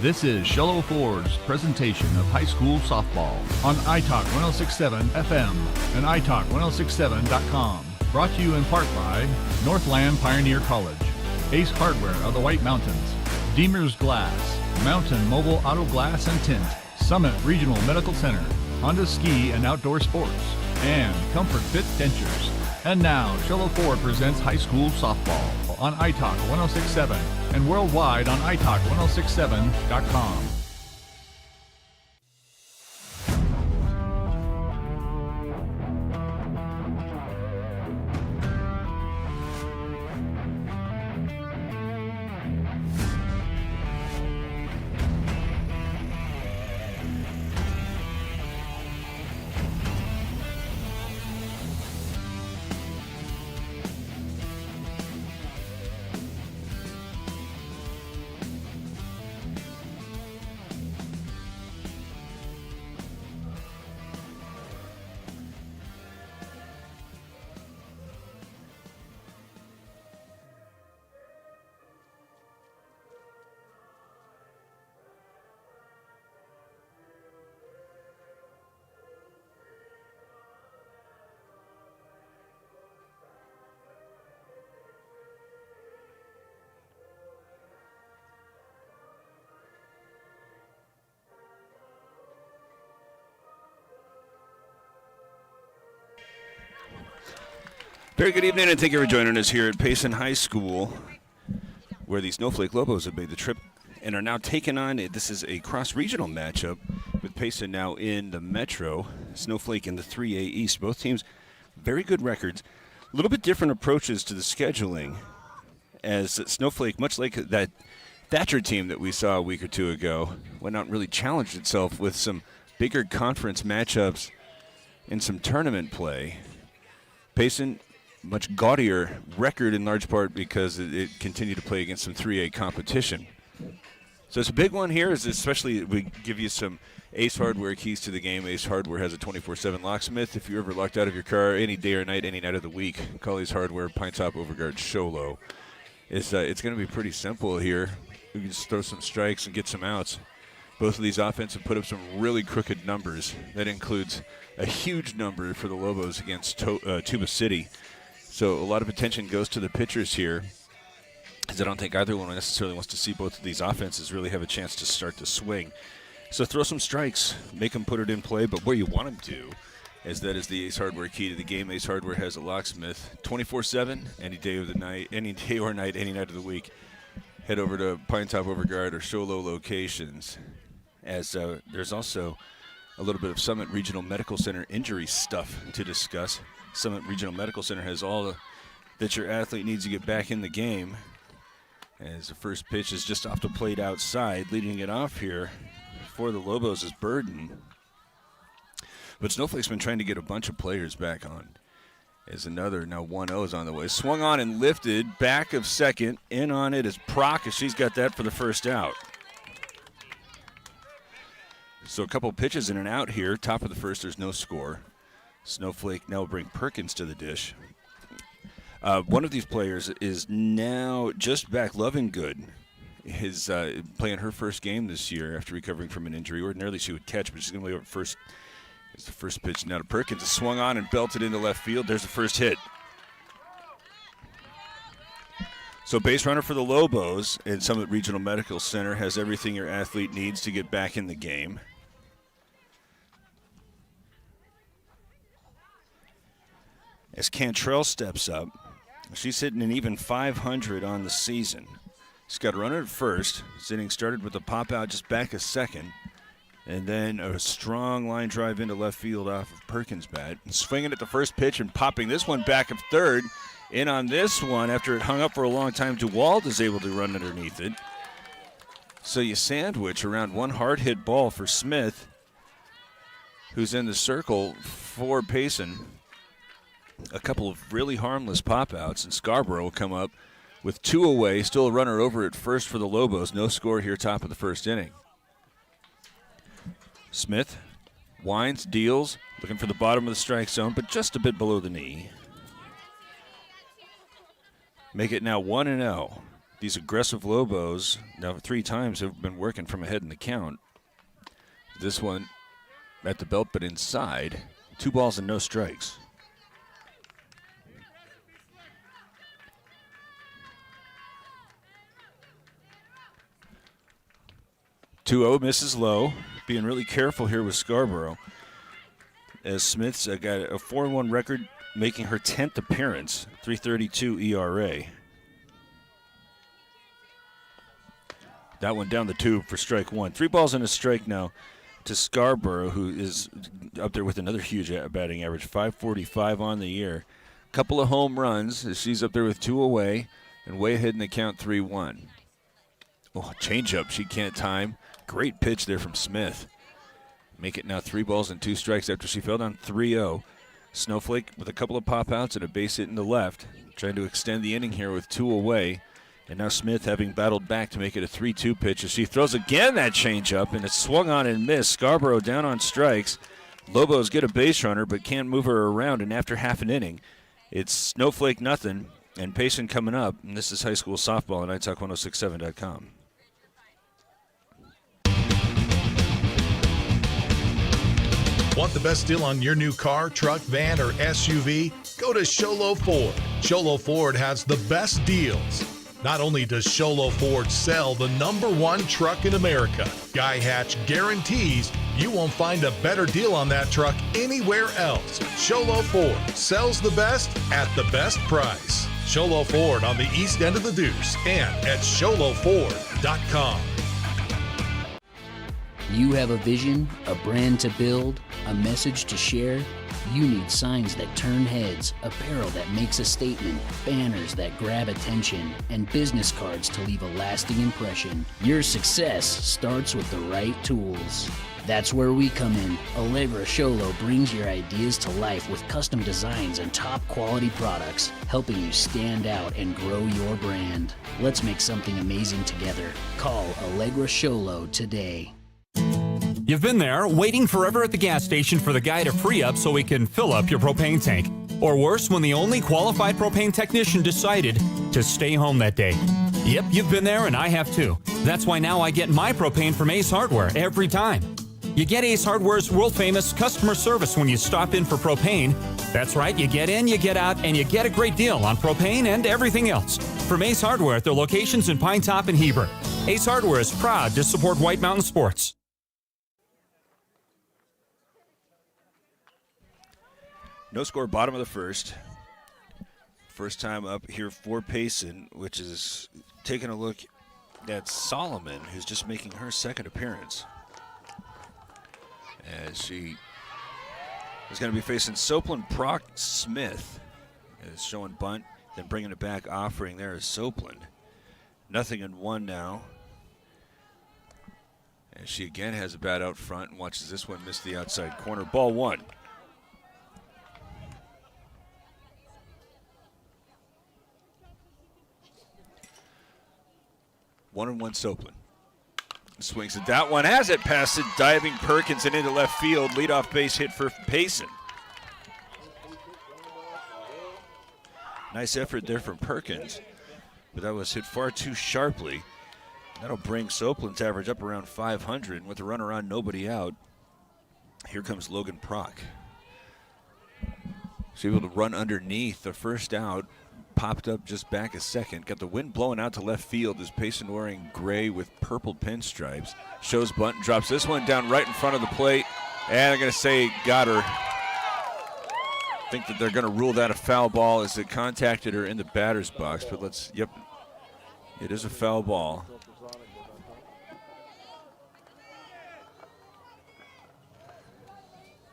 This is Shello Ford's presentation of high school softball on iTalk 1067 FM and iTalk1067.com. Brought to you in part by Northland Pioneer College, Ace Hardware of the White Mountains, Deemer's Glass, Mountain Mobile Auto Glass and Tint, Summit Regional Medical Center, Honda Ski and Outdoor Sports, and Comfort Fit Dentures. And now, Shello Ford presents high school softball on iTalk 1067 and worldwide on iTalk1067.com. Very good evening, and thank you for joining us here at Pacin High School, where the Snowflake Lobos have made the trip and are now taking on, this is a cross-regional matchup with Pacin now in the Metro, Snowflake in the 3A East. Both teams, very good records. A little bit different approaches to the scheduling, as Snowflake, much like that Thatcher team that we saw a week or two ago, went out and really challenged itself with some bigger conference matchups and some tournament play. Pacin, much gaudier record in large part because it continued to play against some 3A competition. So it's a big one here, is especially we give you some Ace Hardware keys to the game. Ace Hardware has a 24/7 locksmith. If you're ever locked out of your car any day or night, any night of the week, call Ace Hardware, Pine Top, Overguard, Sholo. It's going to be pretty simple here. We can just throw some strikes and get some outs. Both of these offenses have put up some really crooked numbers. That includes a huge number for the Lobos against Tuba City. So a lot of attention goes to the pitchers here, because I don't think either one necessarily wants to see both of these offenses really have a chance to start to swing. So throw some strikes, make them put it in play, but where you want them to, as that is the Ace Hardware key to the game. Ace Hardware has a locksmith 24/7, any day of the night, any day or night, any night of the week. Head over to Pine Top, Overguard, or Sholo locations, as there's also a little bit of Summit Regional Medical Center injury stuff to discuss. Summit Regional Medical Center has all that your athlete needs to get back in the game. As the first pitch is just off the plate outside, leading it off here for the Lobos is Burden. But Snowflake's been trying to get a bunch of players back on. As another, now 1-0 is on the way. Swung on and lifted, back of second. In on it is Proc, as she's got that for the first out. So a couple pitches in and out here. Top of the first, there's no score. Snowflake now will bring Perkins to the dish. One of these players is now just back. Lovingood is playing her first game this year after recovering from an injury. Ordinarily she would catch, but she's going to lay over first. It's the first pitch now to Perkins. It swung on and belted into left field. There's the first hit. So base runner for the Lobos, and Summit Regional Medical Center has everything your athlete needs to get back in the game. As Cantrell steps up, she's hitting an even 500 on the season. She's got a runner at first. This inning started with a pop out just back a second, and then a strong line drive into left field off of Perkins' bat. And swinging at the first pitch and popping this one back of third. In on this one, after it hung up for a long time, DeWald is able to run underneath it. So you sandwich around one hard hit ball for Smith, who's in the circle for Payson. A couple of really harmless pop-outs, and Scarborough will come up with two away. Still a runner over at first for the Lobos. No score here, top of the first inning. Smith winds, deals, looking for the bottom of the strike zone, but just a bit below the knee. Make it now 1-0. these aggressive Lobos, now 3 times, have been working from ahead in the count. This one at the belt, but inside. 2 balls and no strikes. (2-0) misses low. Being really careful here with Scarborough, as Smith's got a 4-1 record, making her 10th appearance. 3.32 ERA. That one down the tube for strike 1. 3 balls and a strike now to Scarborough, who is up there with another huge batting average, 545 on the year. Couple of home runs as she's up there with 2 away and way ahead in the count, 3-1. Oh, changeup she can't time. Great pitch there from Smith. Make it now 3 balls and 2 strikes after she fell down 3-0. Snowflake with a couple of pop outs and a base hit in the left, trying to extend the inning here with 2 away. And now Smith having battled back to make it a 3-2 pitch as she throws again that changeup, and it's swung on and missed. Scarborough down on strikes. Lobos get a base runner but can't move her around, and after half an inning, it's Snowflake nothing, and Pacin coming up. And this is high school softball on italk1067.com. Want the best deal on your new car, truck, van, or SUV? Go to Sholo Ford. Sholo Ford has the best deals. Not only does Sholo Ford sell the #1 truck in America, Guy Hatch guarantees you won't find a better deal on that truck anywhere else. Sholo Ford sells the best at the best price. Sholo Ford on the east end of the Deuce and at sholoford.com. You have a vision, a brand to build, a message to share. You need signs that turn heads, apparel that makes a statement, banners that grab attention, and business cards to leave a lasting impression. Your success starts with the right tools. That's where we come in. Allegra Sholo brings your ideas to life with custom designs and top quality products, helping you stand out and grow your brand. Let's make something amazing together. Call Allegra Sholo today. You've been there, waiting forever at the gas station for the guy to free up so he can fill up your propane tank. Or worse, when the only qualified propane technician decided to stay home that day. Yep, you've been there and I have too. That's why now I get my propane from Ace Hardware every time. You get Ace Hardware's world-famous customer service when you stop in for propane. That's right, you get in, you get out, and you get a great deal on propane and everything else. From Ace Hardware at their locations in Pine Top and Heber. Ace Hardware is proud to support White Mountain Sports. No score, bottom of the first. First time up here for Payson, which is taking a look at Solomon, who's just making her 2nd appearance. As she is going to be facing Soplin Proc Smith. Is showing bunt, then bringing it back, offering there is Soplin. 0-1 now. And she again has a bat out front and watches this one miss the outside corner. Ball 1. One and one Soplin. Swings at that one. Has it past it. Diving Perkins and into left field. Leadoff base hit for Payson. Nice effort there from Perkins. But that was hit far too sharply. That'll bring Soplin's average up around 500. And with the runner on, nobody out, here comes Logan Proc. She's able to run underneath the first out. Popped up just back a second. Got the wind blowing out to left field as Payson wearing gray with purple pinstripes. Shows bunt, drops this one down right in front of the plate. And I'm going to say got her. I think that they're going to rule that a foul ball as it contacted her in the batter's box. But let's, yep, it is a foul ball.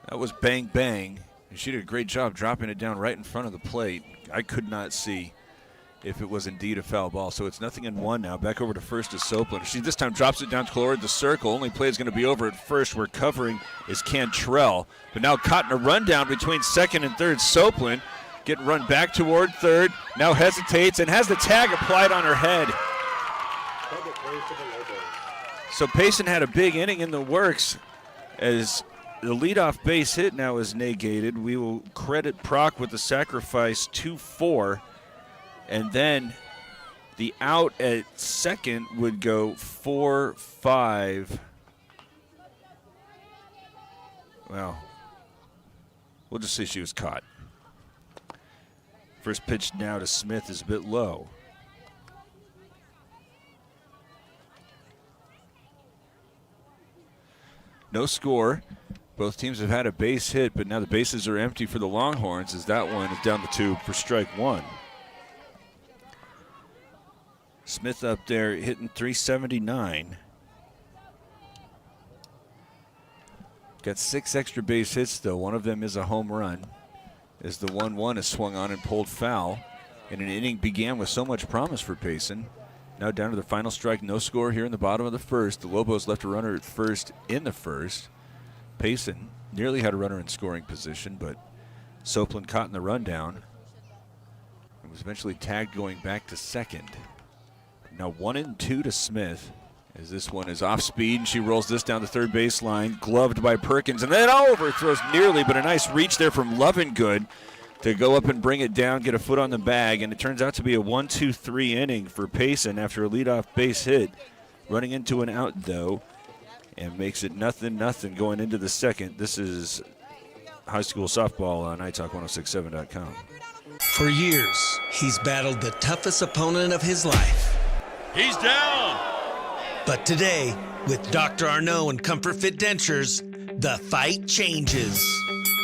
That was bang, bang. And she did a great job dropping it down right in front of the plate. I could not see if it was indeed a foul ball. So it's 0-1 now. Back over to first is Soplin. She this time drops it down toward the circle. Only play is going to be over at first. Where covering is Cantrell. But now caught in a rundown between second and third. Soplin getting run back toward third. Now hesitates and has the tag applied on her head. So Payson had a big inning in the works as the leadoff base hit now is negated. We will credit Proc with the sacrifice 2-4. And then The out at second would go 4-5. Well, we'll just say she was caught. First pitch now to Smith is a bit low. No score. Both teams have had a base hit, but now the bases are empty for the Longhorns as that one is down the tube for strike one. Smith up there hitting .379. Got 6 extra base hits, though. One of them is a home run, as the 1-1 is swung on and pulled foul. And an inning began with so much promise for Pacin. Now down to the final strike, no score here in the bottom of the first. The Lobos left a runner at first in the first. Pacin nearly had a runner in scoring position, but Soplin caught in the rundown and was eventually tagged going back to second. Now 1-2 to Smith, as this one is off speed, and she rolls this down the third baseline, gloved by Perkins, and then overthrows nearly, but a nice reach there from Lovingood to go up and bring it down, get a foot on the bag, and it turns out to be a 1-2-3 inning for Pacin after a leadoff base hit, running into an out, though, and makes it 0-0 going into the second. This is high school softball on italk1067.com. For years, he's battled the toughest opponent of his life. He's down! But today, with Dr. Arnault and Comfort Fit Dentures, the fight changes.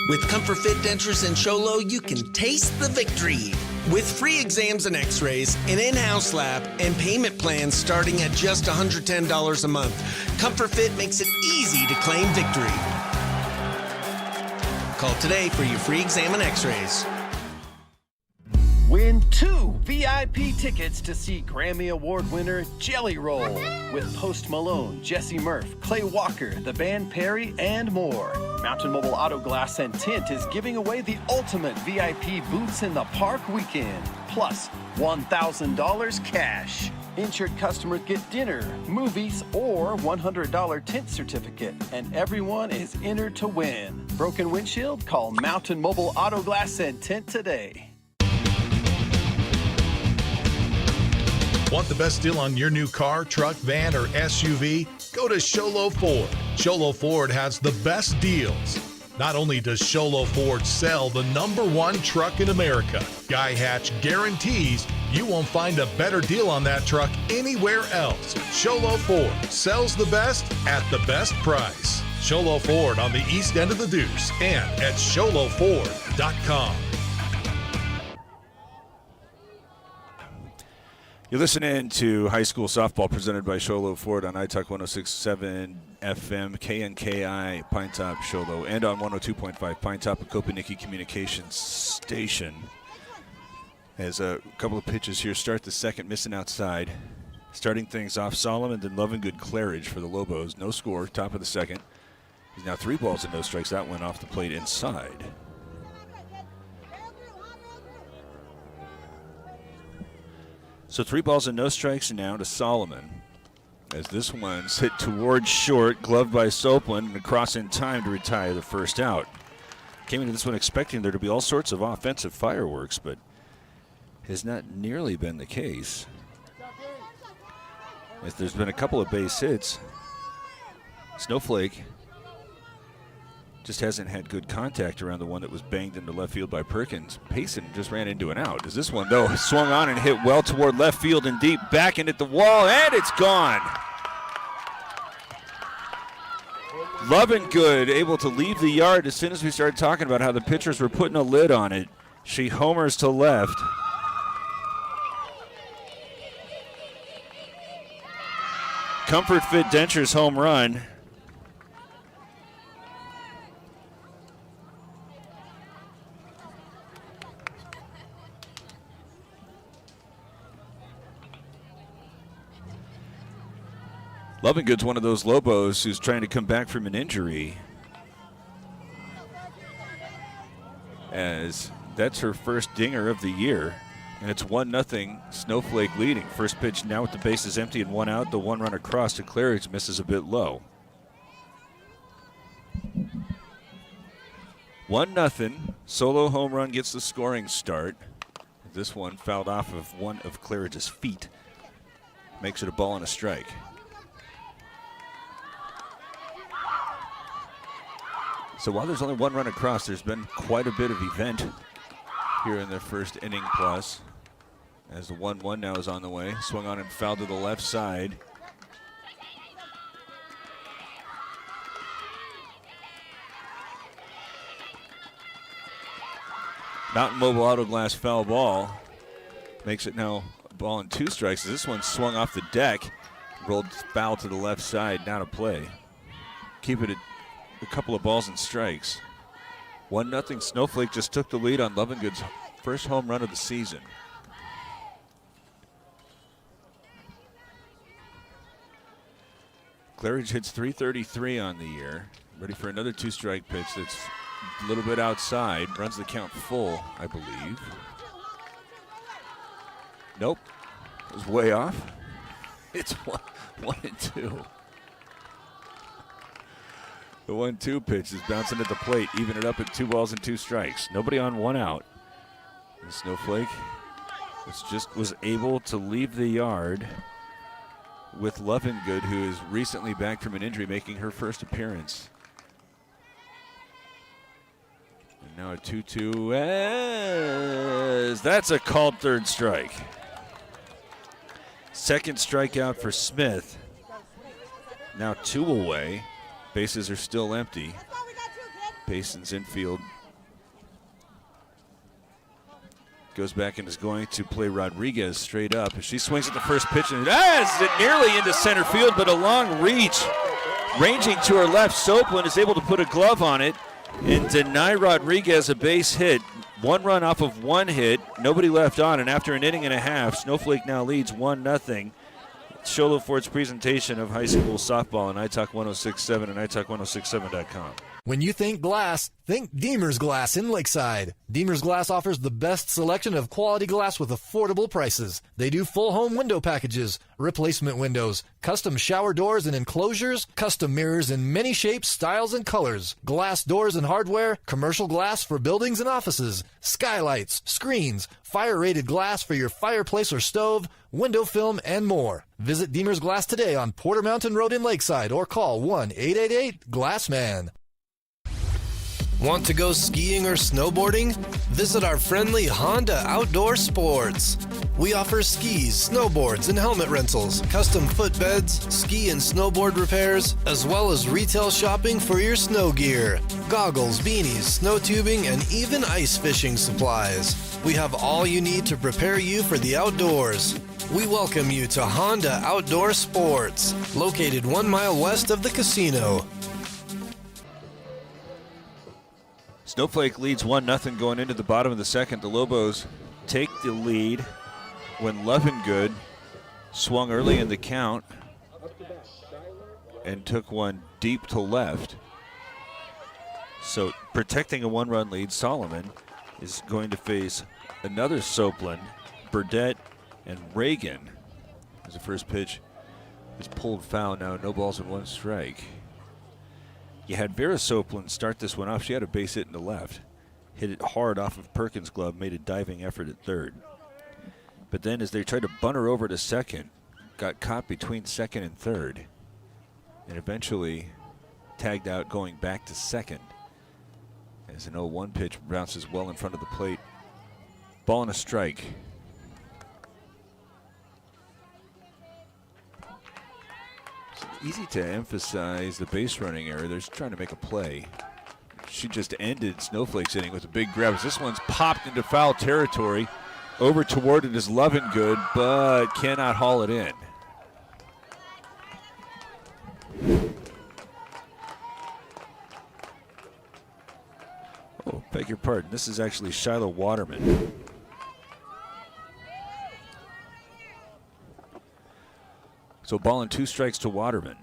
With Comfort Fit Dentures and Sholo, you can taste the victory. With free exams and x-rays, an in-house lab, and payment plans starting at just $110 a month, Comfort Fit makes it easy to claim victory. Call today for your free exam and x-rays. Win 2 VIP tickets to see Grammy Award winner Jelly Roll with Post Malone, Jesse Murph, Clay Walker, the band Perry, and more. Mountain Mobile Auto Glass and Tint is giving away the ultimate VIP Boots in the Park weekend, plus $1,000 cash. Insured customers get dinner, movies, or $100 tint certificate, and everyone is entered to win. Broken windshield? Call Mountain Mobile Auto Glass and Tint today. Want the best deal on your new car, truck, van, or SUV? Go to Sholo Ford. Sholo Ford has the best deals. Not only does Sholo Ford sell the #1 truck in America, Guy Hatch guarantees you won't find a better deal on that truck anywhere else. Sholo Ford sells the best at the best price. Sholo Ford on the east end of the Deuce and at sholoford.com. You're listening to high school softball presented by Sholo Ford on iTalk 106.7 FM, KNKI, Pine Top, Sholo, and on 102.5 Pine Top, a Kopaniki Communications station. As a couple of pitches here start the second, missing outside. Starting things off, Solomon, then Lovingood Claridge for the Lobos. No score, top of the second. He's now 3 balls and no strikes. That went off the plate inside. So 3 balls and no strikes now to Solomon, as this one's hit towards short, gloved by Soplin, and across in time to retire the first out. Came into this one expecting there to be all sorts of offensive fireworks, but has not nearly been the case. As there's been a couple of base hits, Snowflake just hasn't had good contact around the one that was banged into left field by Perkins. Pacin just ran into an out. As this one, though, swung on and hit well toward left field and deep, back and at the wall, and it's gone. Lovingood able to leave the yard as soon as we started talking about how the pitchers were putting a lid on it. She homers to left. Comfort Fit Dentures home run. Lovingood's one of those Lobos who's trying to come back from an injury, as that's her first dinger of the year, and it's 1-0 Snowflake leading. First pitch now with the bases empty and 1 out. The 1 run across to Claridge misses a bit low. 1-0. Solo home run gets the scoring start. this one fouled off of one of Claridge's feet. Makes it a ball and a strike. So while there's only one run across, there's been quite a bit of event here in the first inning plus. As the 1-1 now is on the way. Swung on and fouled to the left side. Mountain Mobile Auto Glass foul ball. Makes it now a ball and 2 strikes. This one swung off the deck. Rolled foul to the left side. Now to play. Keep it at a couple of balls and strikes. 1-0. Snowflake just took the lead on Lovingood's first home run of the season. Claridge hits .333 on the year. Ready for another 2-strike pitch that's a little bit outside. Runs the count full, I believe. Nope. It was way off. It's 1-2. The 1-2 pitch is bouncing at the plate, even it up at 2 balls and 2 strikes. Nobody on, 1 out. And Snowflake was able to leave the yard with Lovingood, who is recently back from an injury, making her first appearance. And now a 2-2 as that's a called third strike. Second strikeout for Smith. Now 2 away. Bases are still empty. Payson's infield goes back and is going to play Rodriguez straight up. She swings at the first pitch and is it nearly into center field, but a long reach. Ranging to her left, Soplin is able to put a glove on it and deny Rodriguez a base hit. 1 run off of 1 hit, nobody left on, and after an inning and a half, Snowflake now leads 1-0. Sholo Ford's presentation of high school softball on iTalk 106.7 and iTalk1067.com. When you think glass, think Deemer's Glass in Lakeside. Deemer's Glass offers the best selection of quality glass with affordable prices. They do full home window packages, replacement windows, custom shower doors and enclosures, custom mirrors in many shapes, styles, and colors, glass doors and hardware, commercial glass for buildings and offices, skylights, screens, fire-rated glass for your fireplace or stove, window film, and more. Visit Deemer's Glass today on Porter Mountain Road in Lakeside or call 1-888-GLASSMAN. Want to go skiing or snowboarding? Visit our friendly Honda Outdoor Sports. We offer skis, snowboards, and helmet rentals, custom footbeds, ski and snowboard repairs, as well as retail shopping for your snow gear, goggles, beanies, snow tubing, and even ice fishing supplies. We have all you need to prepare you for the outdoors. We welcome you to Honda Outdoor Sports, located 1 mile west of the casino. Snowflake leads 1-0 going into the bottom of the second. The Lobos take the lead when Lovingood swung early in the count and took one deep to left. So protecting a 1-run lead, Solomon is going to face another Soplin, Burdett, and Reagan. As the first pitch is pulled foul, now no balls and 1 strike. You had Vera Soplin start this one off. She had a base hit in the left. Hit it hard off of Perkins' glove, made a diving effort at third. But then as they tried to bunt her over to second, got caught between second and third, and eventually tagged out going back to second. As an 0-1 pitch bounces well in front of the plate. Ball and a strike. Easy to emphasize the base running error. They're just trying to make a play. She just ended Snowflake's inning with a big grab. This one's popped into foul territory. Over toward it is Lovingood, but cannot haul it in. Oh, beg your pardon. This is actually Shiloh Waterman. So ball and 2 strikes to Waterman.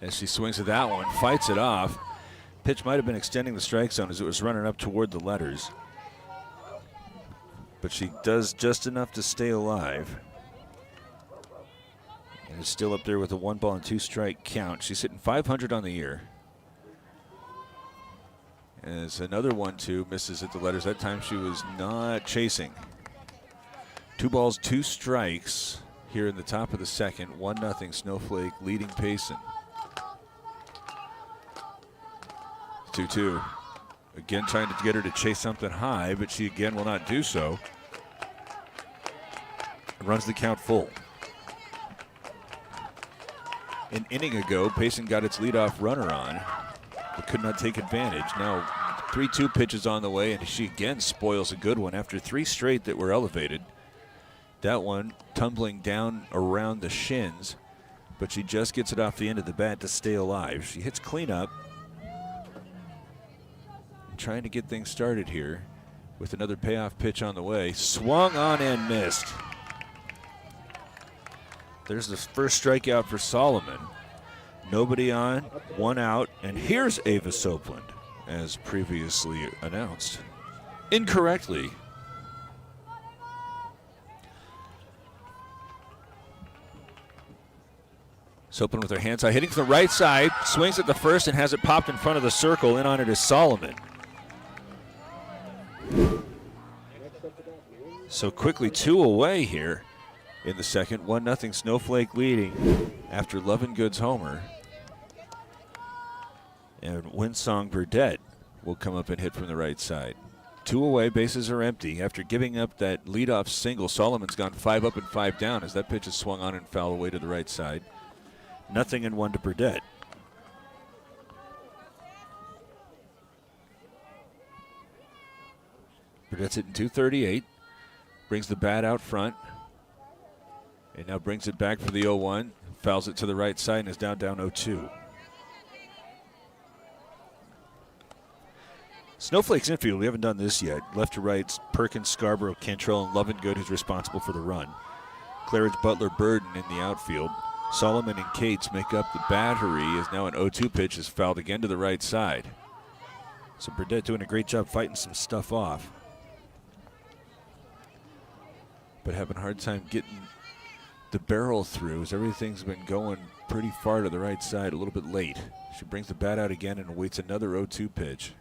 As she swings at that one, fights it off. Pitch might have been extending the strike zone as it was running up toward the letters. But she does just enough to stay alive. And is still up there with a 1 ball and 2 strike count. She's hitting .500 on the year. As another 1-2 misses at the letters. That time she was not chasing. 2 balls, 2 strikes here in the top of the second. 1-0 Snowflake leading Pacin. 2-2. Again trying to get her to chase something high, but she again will not do so. Runs the count full. An inning ago, Pacin got its leadoff runner on, but could not take advantage. Now 3-2 pitches on the way, and she again spoils a good one after 3 straight that were elevated. That one tumbling down around the shins, but she just gets it off the end of the bat to stay alive. She hits cleanup. Trying to get things started here with another payoff pitch on the way. Swung on and missed. There's the first strikeout for Solomon. Nobody on, 1 out, and here's Ava Soapland, as previously announced. Incorrectly. Soapland with her hands high, hitting to the right side, swings at the first and has it popped in front of the circle. In on it is Solomon. So quickly 2 away here in the second. 1-0 Snowflake leading after Lovingood's homer. And Winsong Burdette will come up and hit from the right side. 2 away, bases are empty. After giving up that leadoff single, Solomon's gone 5 up and 5 down as that pitch is swung on and fouled away to the right side. 0-1 to Burdette. Burdette's hitting .238. Brings the bat out front. And now brings it back for the 0-1. Fouls it to the right side and is down 0-2. Snowflake's infield, we haven't done this yet. Left to right, Perkins, Scarborough, Cantrell, and Lovingood, who's responsible for the run. Claridge, Butler, Burden in the outfield. Solomon and Cates make up the battery as now an 0-2 pitch is fouled again to the right side. So Burdette doing a great job fighting some stuff off, but having a hard time getting the barrel through as everything's been going pretty far to the right side, a little bit late. She brings the bat out again and awaits another 0-2 pitch.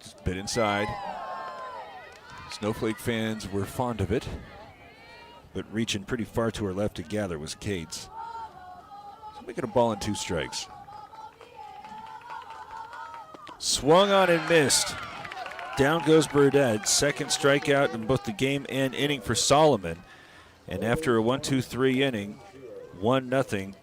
Just bit inside. Snowflake fans were fond of it, but reaching pretty far to her left to gather was Cates. So making a ball and 2 strikes. Swung on and missed. Down goes Burdette. Second strikeout in both the game and inning for Solomon. And after a 1-2-3 inning, 1-0,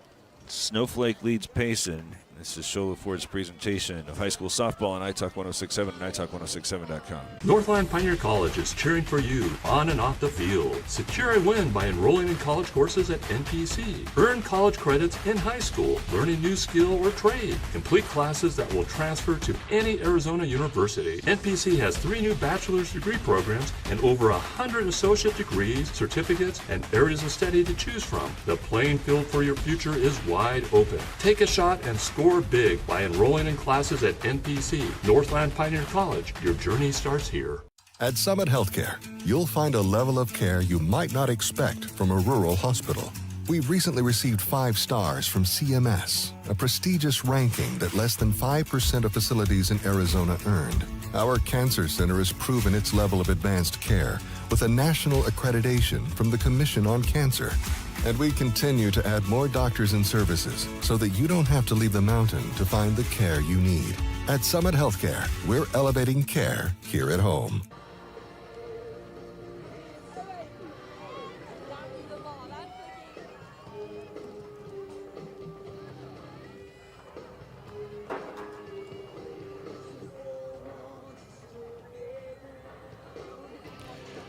Snowflake leads Payson. This is Shola Ford's presentation of high school softball on iTalk 106.7 and iTalk106.7.com. Northland Pioneer College is cheering for you on and off the field. Secure a win by enrolling in college courses at NPC. Earn college credits in high school, learn a new skill or trade. Complete classes that will transfer to any Arizona university. NPC has 3 new bachelor's degree programs and over 100 associate degrees, certificates, and areas of study to choose from. The playing field for your future is wide open. Take a shot and score big by enrolling in classes at NPC. Northland Pioneer College. Your journey starts here. At Summit Healthcare, you'll find a level of care you might not expect from a rural hospital. We've recently received 5 stars from CMS, a prestigious ranking that less than 5% of facilities in Arizona earned. Our cancer center has proven its level of advanced care with a national accreditation from the Commission on Cancer. And we continue to add more doctors and services so that you don't have to leave the mountain to find the care you need. At Summit Healthcare, we're elevating care here at home.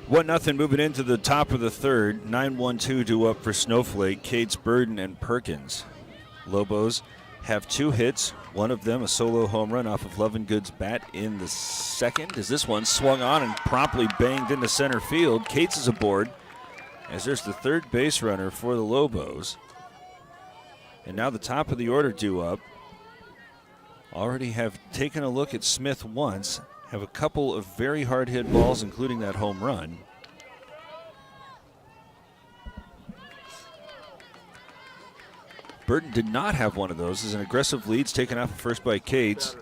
One nothing moving into the top of the third. 9-1-2 due up for Snowflake, Cates, Burden, and Perkins. Lobos have 2 hits, one of them a solo home run off of Lovingood's bat in the second. As this one swung on and promptly banged into center field. Cates is aboard as there's the third base runner for the Lobos. And now the top of the order due up. Already have taken a look at Smith once. Have a couple of very hard hit balls, including that home run. Burton did not have one of those as an aggressive lead's taken off at first by Cates.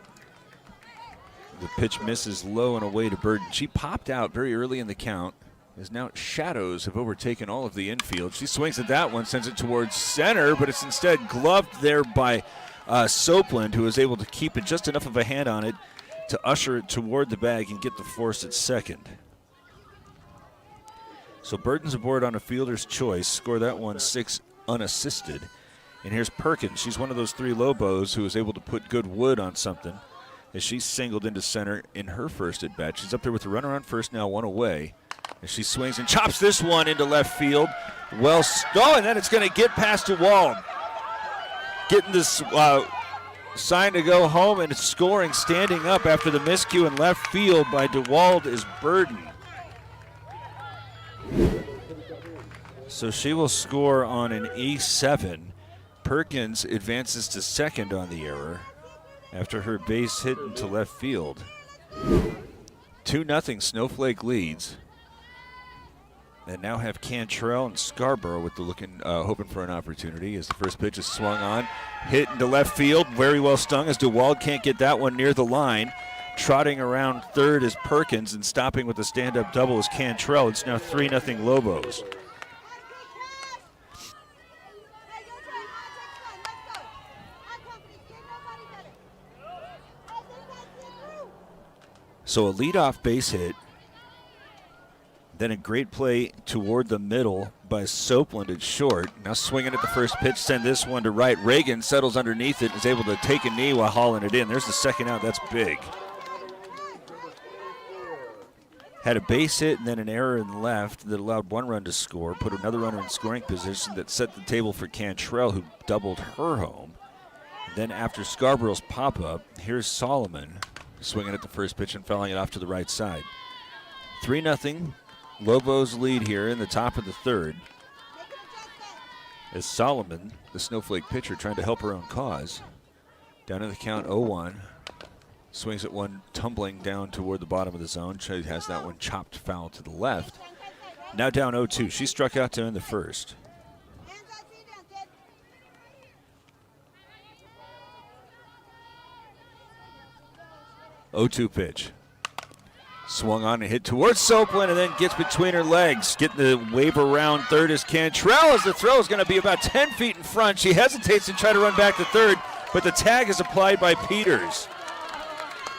The pitch misses low and away to Burden. She popped out very early in the count, as now shadows have overtaken all of the infield. She swings at that one, sends it towards center, but it's instead gloved there by Soapland, who is able to keep it just enough of a hand on it to usher it toward the bag and get the force at second. So Burden's aboard on a fielder's choice. Score that one 6 unassisted. And here's Perkins. She's one of those 3 Lobos who is able to put good wood on something, as she's singled into center in her first at bat. She's up there with the runner on first, now 1 away. As she swings and chops this one into left field. Well, and then it's going to get past DeWald. Getting this sign to go home and scoring, standing up after the miscue in left field by DeWald is Burden. So she will score on an E7. Perkins advances to second on the error after her base hit into left field. 2-0 Snowflake leads. And now have Cantrell and Scarborough with the hoping for an opportunity as the first pitch is swung on. Hit into left field, very well stung as DeWald can't get that one near the line. Trotting around third is Perkins, and stopping with the stand-up double is Cantrell. It's now 3-0 Lobos. So a leadoff base hit, then a great play toward the middle by Soapland at short. Now swinging at the first pitch, send this one to right. Reagan settles underneath it and is able to take a knee while hauling it in. There's the second out. That's big. Had a base hit and then an error in left that allowed 1 run to score, put another runner in scoring position that set the table for Cantrell, who doubled her home. Then after Scarborough's pop-up, here's Solomon swinging at the first pitch and fouling it off to the right side. 3-0 Lobos lead here in the top of the third, as Solomon, the Snowflake pitcher, trying to help her own cause. Down in the count 0-1. Swings at one, tumbling down toward the bottom of the zone. She has that one chopped foul to the left. Now down 0-2. She struck out to end the first. Oh-2 pitch. Swung on and hit towards Soapland and then gets between her legs. Getting the wave around third is Cantrell as the throw is going to be about 10 feet in front. She hesitates to try to run back to third, but the tag is applied by Peters.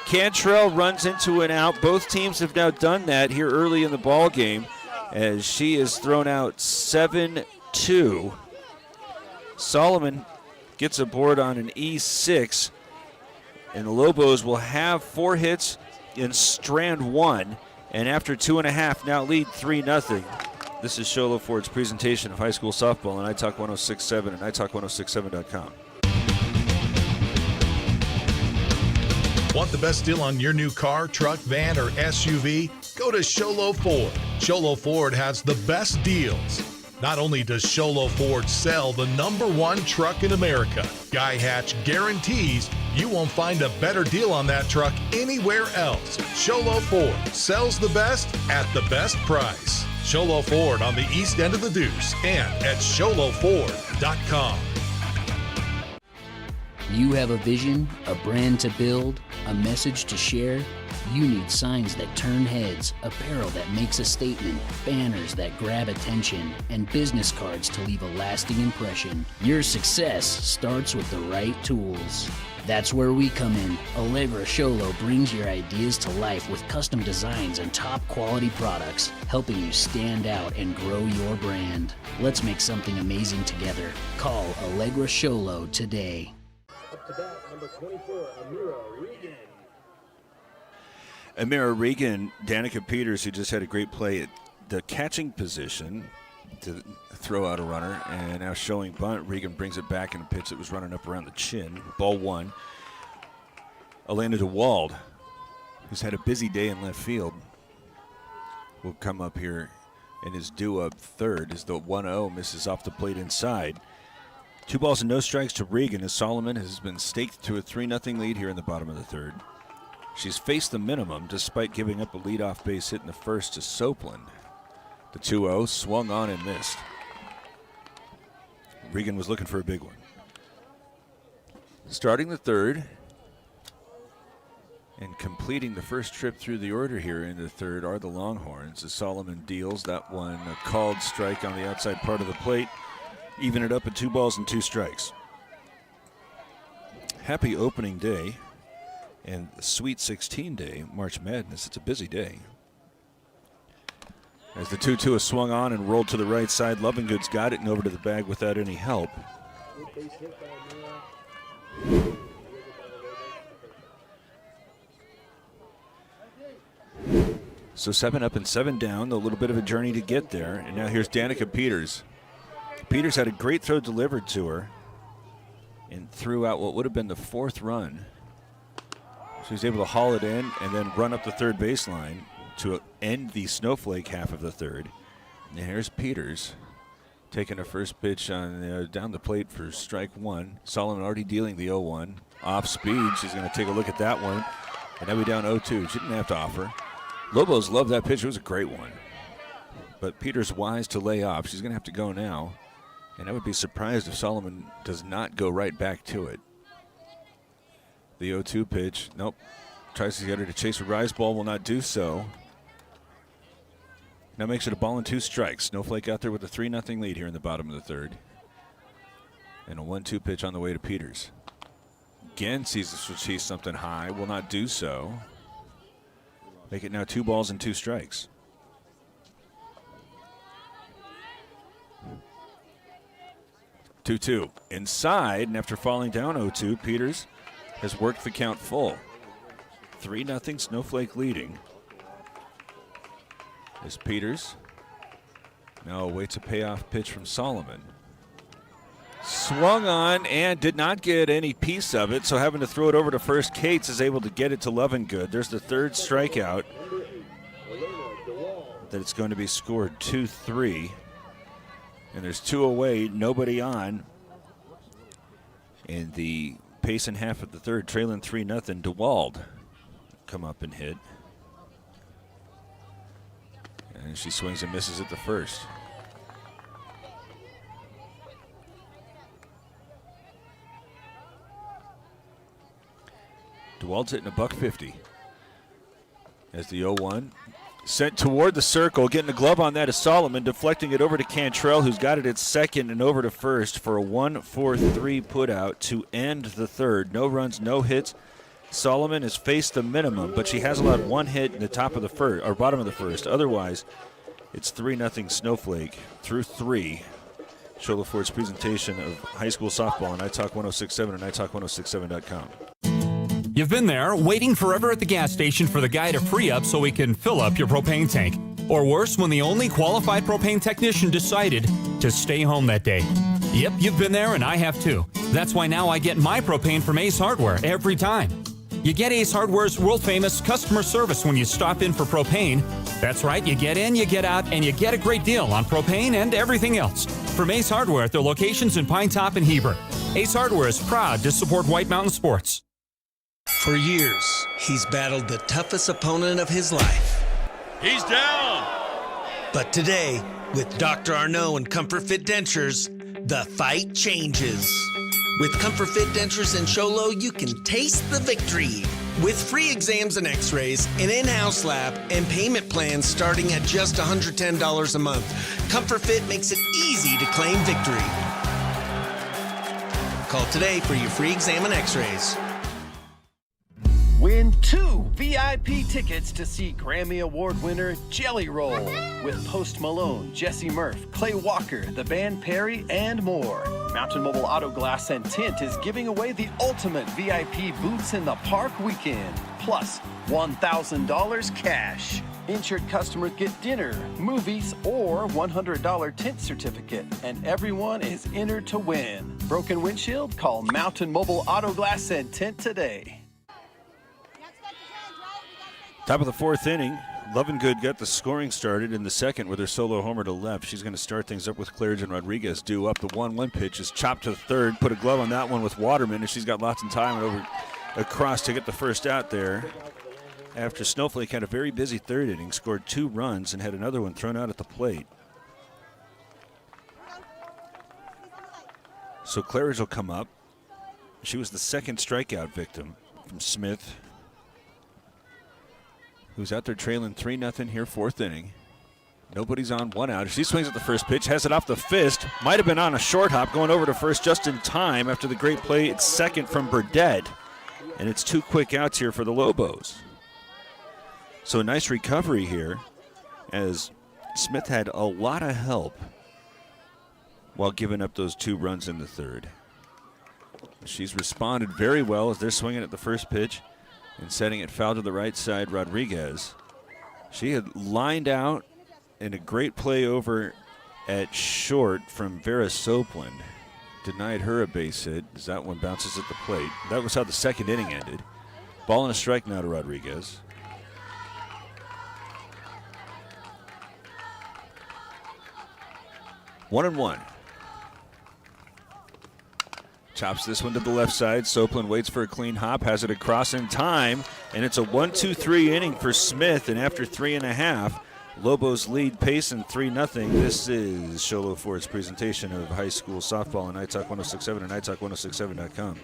Cantrell runs into an out. Both teams have now done that here early in the ball game, as she is thrown out 7-2. Solomon gets aboard on an E6, and the Lobos will have 4 hits in strand 1, and after 2.5 now lead 3-0. This is Sholo Ford's presentation of high school softball on iTalk 106.7 and iTalk1067.com. Want the best deal on your new car, truck, van, or SUV? Go to Sholo Ford. Sholo Ford has the best deals. Not only does Sholo Ford sell the #1 truck in America, Guy Hatch guarantees you won't find a better deal on that truck anywhere else. Sholo Ford sells the best at the best price. Sholo Ford on the east end of the Deuce and at SholoFord.com. You have a vision, a brand to build, a message to share? You need signs that turn heads, apparel that makes a statement, banners that grab attention, and business cards to leave a lasting impression. Your success starts with the right tools. That's where we come in. Allegra Sholo brings your ideas to life with custom designs and top quality products, helping you stand out and grow your brand. Let's make something amazing together. Call Allegra Sholo today. Up to bat, number 24, Amira Regan. Amira Regan, Danica Peters, who just had a great play at the catching position to throw out a runner, and now showing bunt. Regan brings it back in a pitch that was running up around the chin. Ball 1. Elena DeWald, who's had a busy day in left field, will come up here and is due up third as the 1-0 misses off the plate inside. 2 balls and no strikes to Regan as Solomon has been staked to a 3-0 lead here in the bottom of the third. She's faced the minimum despite giving up a leadoff base hit in the first to Soapland. The 2-0 swung on and missed. Regan was looking for a big one. Starting the third, And completing the first trip through the order here in the third are the Longhorns, as Solomon deals that one a called strike on the outside part of the plate, even it up at 2 balls and 2 strikes. Happy opening day and Sweet 16 day, March Madness. It's a busy day. As the 2-2 is swung on and rolled to the right side, Lovingood's got it and over to the bag without any help. So 7 up and 7 down, a little bit of a journey to get there. And now here's Danica Peters. Peters had a great throw delivered to her and threw out what would have been the 4th run. She was able to haul it in and then run up the third baseline to end the Snowflake half of the third. And here's Peters taking a first pitch on down the plate for strike 1. Solomon already dealing the 0-1. Off speed, she's going to take a look at that one. And now we're down 0-2. She didn't have to offer. Lobos loved that pitch. It was a great one. But Peters wise to lay off. She's going to have to go now. And I would be surprised if Solomon does not go right back to it. The 0-2 pitch. Nope. Tries to get her to chase a rise ball. Will not do so. Now makes it a ball and 2 strikes. Snowflake out there with a 3-0 lead here in the bottom of the third. And a 1-2 pitch on the way to Peters. Again sees this will chase something high. Will not do so. Make it now 2 balls and 2 strikes. Two inside, and after falling down 0-2, Peters has worked the count full. 3-0 Snowflake leading. As Peters now awaits a payoff pitch from Solomon. Swung on and did not get any piece of it, so having to throw it over to first. Cates is able to get it to Lovingood. There's the 3rd strikeout. That it's going to be scored 2-3. And there's 2 away, nobody on. In the Pacin half of the third, trailing 3-0. DeWald come up and hit. And she swings and misses at the first. DeWald's hitting a $150 as the 0-1 sent toward the circle. Getting a glove on that is Solomon, deflecting it over to Cantrell, who's got it at second and over to first for a 1-4-3 putout to end the third. No runs, no hits. Solomon has faced the minimum, but she has allowed 1 hit in the top of the first or bottom of the first. Otherwise, it's 3-0 Snowflake through 3. Shola Ford's presentation of high school softball on iTalk 106.7 and iTalk1067.com. You've been there, waiting forever at the gas station for the guy to free up so he can fill up your propane tank. Or worse, when the only qualified propane technician decided to stay home that day. Yep, you've been there and I have too. That's why now I get my propane from Ace Hardware every time. You get Ace Hardware's world-famous customer service when you stop in for propane. That's right, you get in, you get out, and you get a great deal on propane and everything else. From Ace Hardware at their locations in Pine Top and Heber. Ace Hardware is proud to support White Mountain Sports. For years, he's battled the toughest opponent of his life. He's down! But today, with Dr. Arnaud and Comfort Fit Dentures, the fight changes. With Comfort Fit Dentures and Sholo, you can taste the victory. With free exams and x-rays, an in-house lab, and payment plans starting at just $110 a month, Comfort Fit makes it easy to claim victory. Call today for your free exam and x-rays. Win 2 VIP tickets to see Grammy Award winner Jelly Roll with Post Malone, Jesse Murph, Clay Walker, the band Perry, and more. Mountain Mobile Auto Glass and Tint is giving away the ultimate VIP Boots in the Park weekend, plus $1,000 cash. Insured customers get dinner, movies, or $100 tint certificate, and everyone is entered to win. Broken windshield? Call Mountain Mobile Auto Glass and Tint today. Top of the 4th inning, Lovingood got the scoring started in the second with her solo homer to left. She's going to start things up with Claridgeon Rodriguez due up. The 1-1 pitch is chopped to the third. Put a glove on that one with Waterman, and she's got lots of time and over across to get the first out there. After Snowflake had a very busy third inning, scored 2 runs and had another one thrown out at the plate. So Claridge will come up. She was the second strikeout victim from Smith who's out there trailing 3-0 here, fourth inning. Nobody's on, one out. She swings at the first pitch, has it off the fist. Might have been on a short hop, going over to first just in time after the great play at second from Burdett. And it's 2 quick outs here for the Lobos. So a nice recovery here as Smith had a lot of help while giving up those 2 runs in the third. She's responded very well as they're swinging at the first pitch and setting it foul to the right side, Rodriguez. She had lined out in a great play over at short from Vera Sopland. Denied her a base hit as that one bounces at the plate. That was how the second inning ended. Ball and a strike now to Rodriguez. One and one. Chops this one to the left side. Sopland waits for a clean hop, has it across in time, and it's a 1-2-3 inning for Smith. And after 3.5, Lobos lead Pacin 3-0. This is Sholo Ford's presentation of high school softball on iTalk 106.7 and iTalk106.7.com.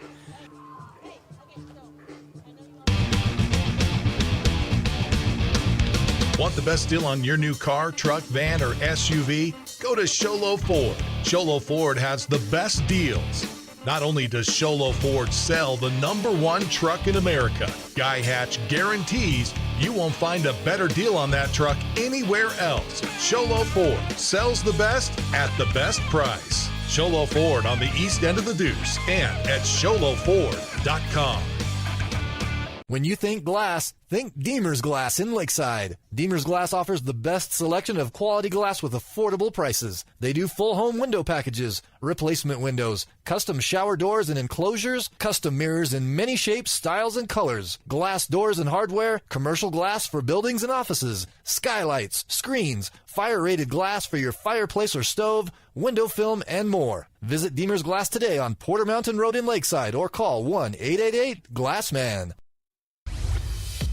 Want the best deal on your new car, truck, van, or SUV? Go to Sholo Ford. Sholo Ford has the best deals. Not only does Sholo Ford sell the #1 truck in America, Guy Hatch guarantees you won't find a better deal on that truck anywhere else. Sholo Ford sells the best at the best price. Sholo Ford on the east end of the Deuce and at SholoFord.com. When you think glass, think Deemer's Glass in Lakeside. Deemer's Glass offers the best selection of quality glass with affordable prices. They do full home window packages, replacement windows, custom shower doors and enclosures, custom mirrors in many shapes, styles, and colors, glass doors and hardware, commercial glass for buildings and offices, skylights, screens, fire-rated glass for your fireplace or stove, window film, and more. Visit Deemer's Glass today on Porter Mountain Road in Lakeside or call 1-888-GLASSMAN.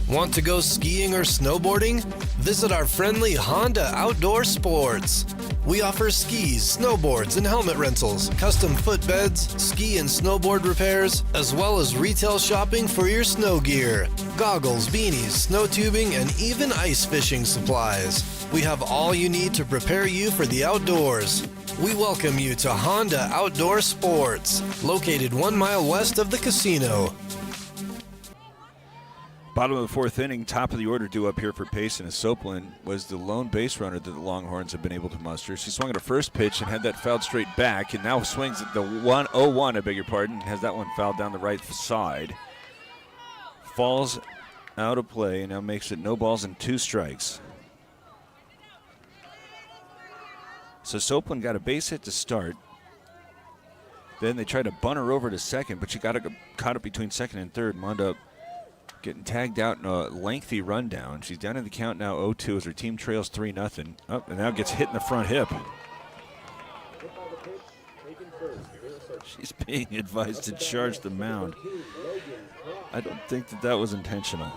Want to go skiing or snowboarding? Visit our friendly Honda Outdoor Sports. We offer skis, snowboards, and helmet rentals, custom footbeds, ski and snowboard repairs, as well as retail shopping for your snow gear, goggles, beanies, snow tubing, and even ice fishing supplies. We have all you need to prepare you for the outdoors. We welcome you to Honda Outdoor Sports, located 1 mile west of the casino. Bottom of the fourth inning, top of the order due up here for Pacin as Sopland was the lone base runner that the Longhorns have been able to muster. She swung at her first pitch and had that fouled straight back, and now swings at the 1-0-1, I beg your pardon, and has that one fouled down the right side. Falls out of play and now makes it no balls and 2 strikes. So Sopland got a base hit to start. Then they tried to bunt her over to second, but she got caught up between second and third and wound up getting tagged out in a lengthy rundown. She's down in the count now 0-2 as her team trails 3-0. Oh, and now gets hit in the front hip. She's being advised to charge the mound. I don't think that was intentional.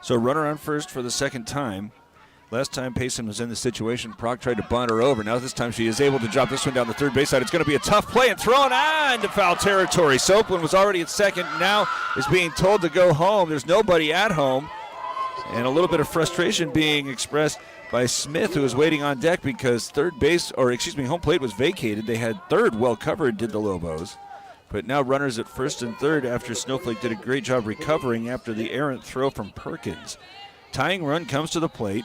So runner on first for the second time. Last time Pacin was in the situation, Proc tried to bunt her over. Now this time she is able to drop this one down the third base side. It's going to be a tough play and thrown into foul territory. Sopland was already at second, now is being told to go home. There's nobody at home. And a little bit of frustration being expressed by Smith, who was waiting on deck because home plate was vacated. They had third well covered, did the Lobos. But now runners at first and third after Snowflake did a great job recovering after the errant throw from Perkins. Tying run comes to the plate.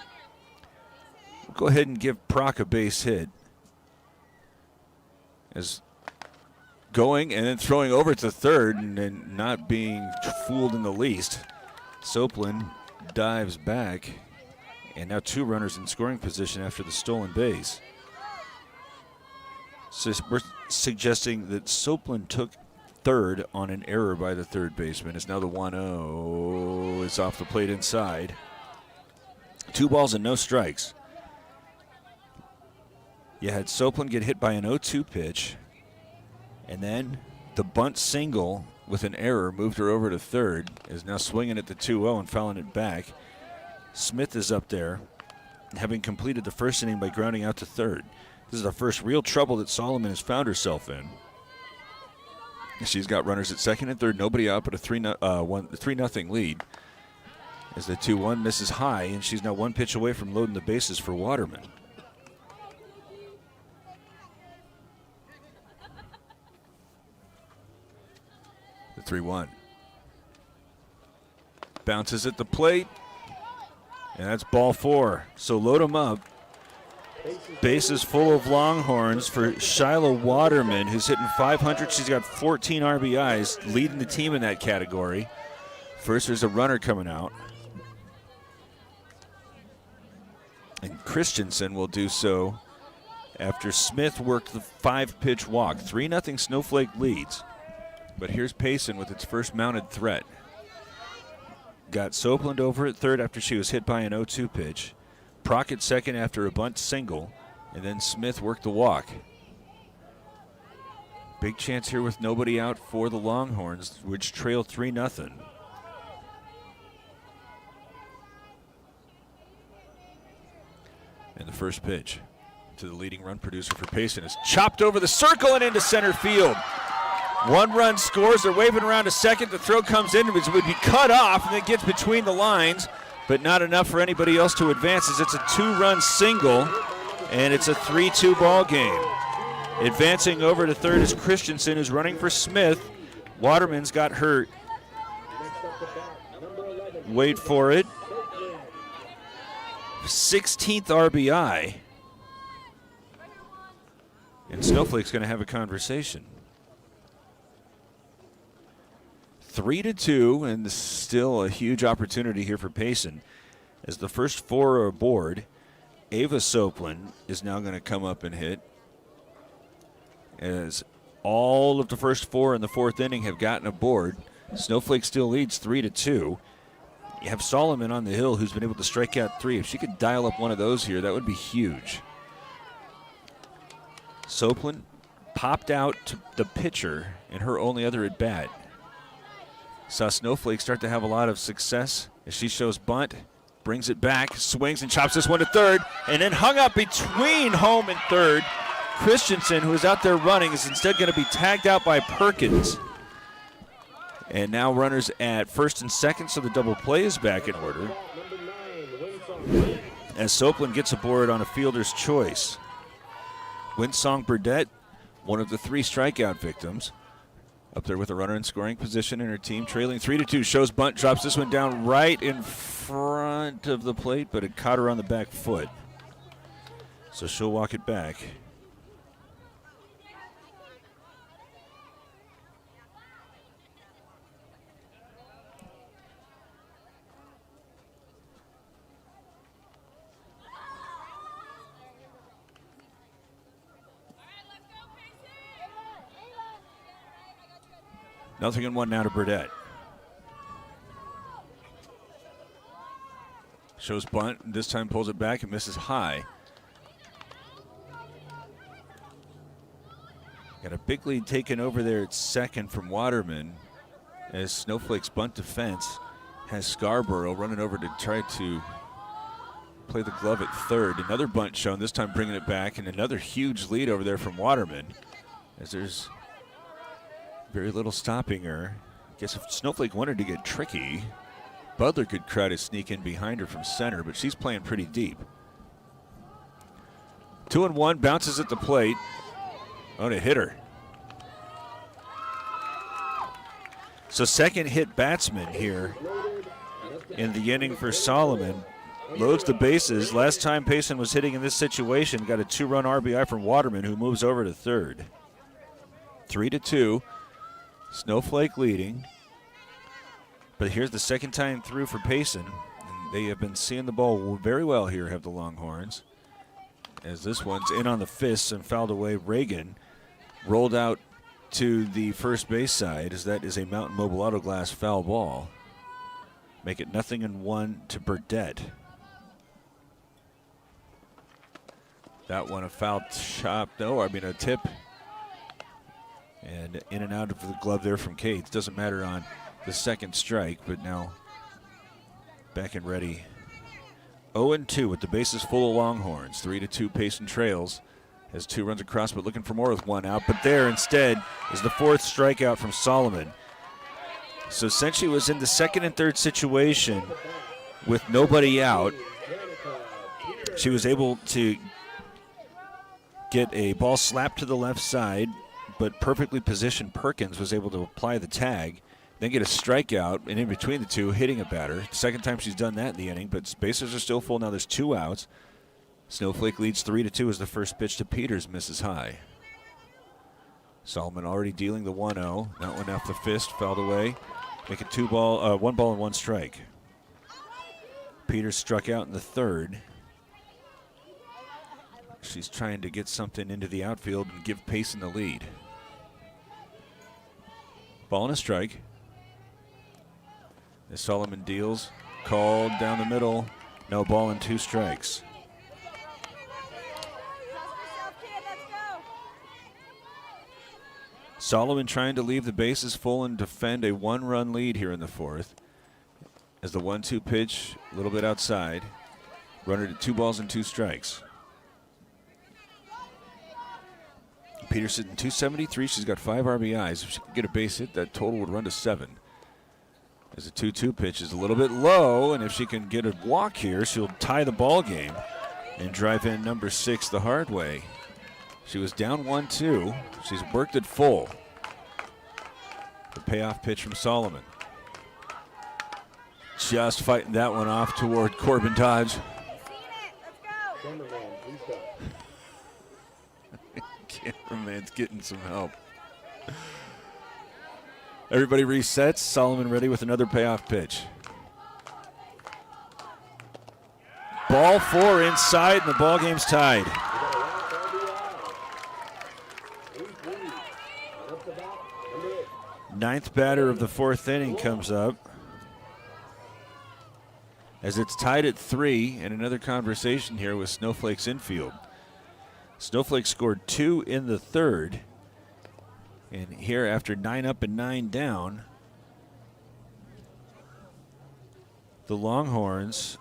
We'll go ahead and give Proc a base hit. As going and then throwing over to third and then not being fooled in the least. Sopland dives back. And now 2 runners in scoring position after the stolen base. So we're suggesting that Sopland took third on an error by the third baseman. It's now the 1-0. It's off the plate inside. 2 balls and no strikes. You had Sopland get hit by an 0-2 pitch, and then the bunt single with an error moved her over to third, is now swinging at the 2-0 and fouling it back. Smith is up there, having completed the first inning by grounding out to third. This is the first real trouble that Solomon has found herself in. She's got runners at second and third, nobody out, but a 3-0 lead. As the 2-1 misses high, and she's now one pitch away from loading the bases for Waterman. The 3-1. Bounces at the plate, and that's ball 4. So load them up. Bases full of Longhorns for Shiloh Waterman, who's hitting .500. She's got 14 RBIs, leading the team in that category. First, there's a runner coming out. And Christensen will do so after Smith worked the 5-pitch walk. 3-0 Snowflake leads. But here's Pacin with its first mounted threat. Got Soapland over at third after she was hit by an 0-2 pitch. Prock at second after a bunt single, and then Smith worked the walk. Big chance here with nobody out for the Longhorns, which trail 3-0. And the first pitch to the leading run producer for Payson is chopped over the circle and into center field. 1 run scores. They're waving around to second. The throw comes in. It would be cut off, and it gets between the lines, but not enough for anybody else to advance as it's a 2-run single, and it's a 3-2 ball game. Advancing over to third is Christensen, who's running for Smith. Waterman's got hurt. Wait for it. 16th RBI. And Snowflake's going to have a conversation. 3-2, and still a huge opportunity here for Payson. As the first 4 are aboard, Ava Soapland is now going to come up and hit. As all of the first 4 in the 4th inning have gotten aboard, Snowflake still leads 3-2. You have Solomon on the hill, who's been able to strike out 3. If she could dial up one of those here, that would be huge. Soapland popped out to the pitcher in her only other at bat. Saw Snowflake start to have a lot of success as she shows bunt, brings it back, swings and chops this one to third, and then hung up between home and third. Christensen, who is out there running, is instead going to be tagged out by Perkins. And now runners at first and second, so the double play is back in order. As Soapland gets aboard on a fielder's choice. Winsong Burdette, one of the 3 strikeout victims, up there with a runner in scoring position in her team, trailing 3-2. Shows bunt, drops this one down right in front of the plate, but it caught her on the back foot. So she'll walk it back. Nothing in 1 now to Burdette. Shows bunt, this time pulls it back and misses high. Got a big lead taken over there at second from Waterman as Snowflake's bunt defense has Scarborough running over to try to play the glove at third. Another bunt shown, this time bringing it back, and another huge lead over there from Waterman as there's very little stopping her. I guess if Snowflake wanted to get tricky, Butler could try to sneak in behind her from center, but she's playing pretty deep. 2-1, bounces at the plate. Oh, to hit her. So second hit batsman here in the inning for Solomon. Loads the bases. Last time Payson was hitting in this situation, got a 2-run RBI from Waterman, who moves over to third. 3-2. Snowflake leading. But here's the second time through for Payson. And they have been seeing the ball very well here, have the Longhorns. As this one's in on the fists and fouled away. Reagan rolled out to the first base side, as that is a Mountain Mobile Auto Glass foul ball. Make it 0-1 to Burdette. That one a foul chop. No, I mean a tip. And in and out of the glove there from Cates. Doesn't matter on the second strike, but now back and ready. 0-2 with the bases full of Longhorns. 3-2 Payson trails Has 2 runs across, but looking for more with 1 out. But there instead is the 4th strikeout from Solomon. So since she was in the 2nd and 3rd situation with nobody out, she was able to get a ball slapped to the left side, but perfectly positioned Perkins was able to apply the tag, then get a strikeout, and in between the two, hitting a batter. Second time she's done that in the inning, but bases are still full. Now there's 2 outs. Snowflake leads 3-2 as the first pitch to Peters misses high. Solomon already dealing the 1-0. That one off the fist, fouled away. Make it 1 ball and 1 strike. Peters struck out in the 3rd. She's trying to get something into the outfield and give Pacin the lead. Ball and a strike. As Solomon deals, called down the middle. No, ball and 2 strikes. Solomon trying to leave the bases full and defend a 1-run lead here in the 4th. As the 1-2 pitch, a little bit outside. Runner to 2 balls and 2 strikes. Peters sitting 273. She's got 5 RBIs. If she can get a base hit, that total would run to 7. As the 2-2 pitch is a little bit low, and if she can get a walk here, she'll tie the ball game and drive in number 6 the hard way. She was down 1-2. She's worked it full. The payoff pitch from Solomon. Just fighting that one off toward Corbin Dodge. Cameraman's getting some help. Everybody resets. Solomon ready with another payoff pitch. Ball 4 inside, and the ball game's tied. Ninth batter of the 4th inning comes up. As it's tied at 3, and another conversation here with Snowflake's infield. Snowflake scored 2 in the 3rd. And here, after 9 up and 9 down, the Longhorns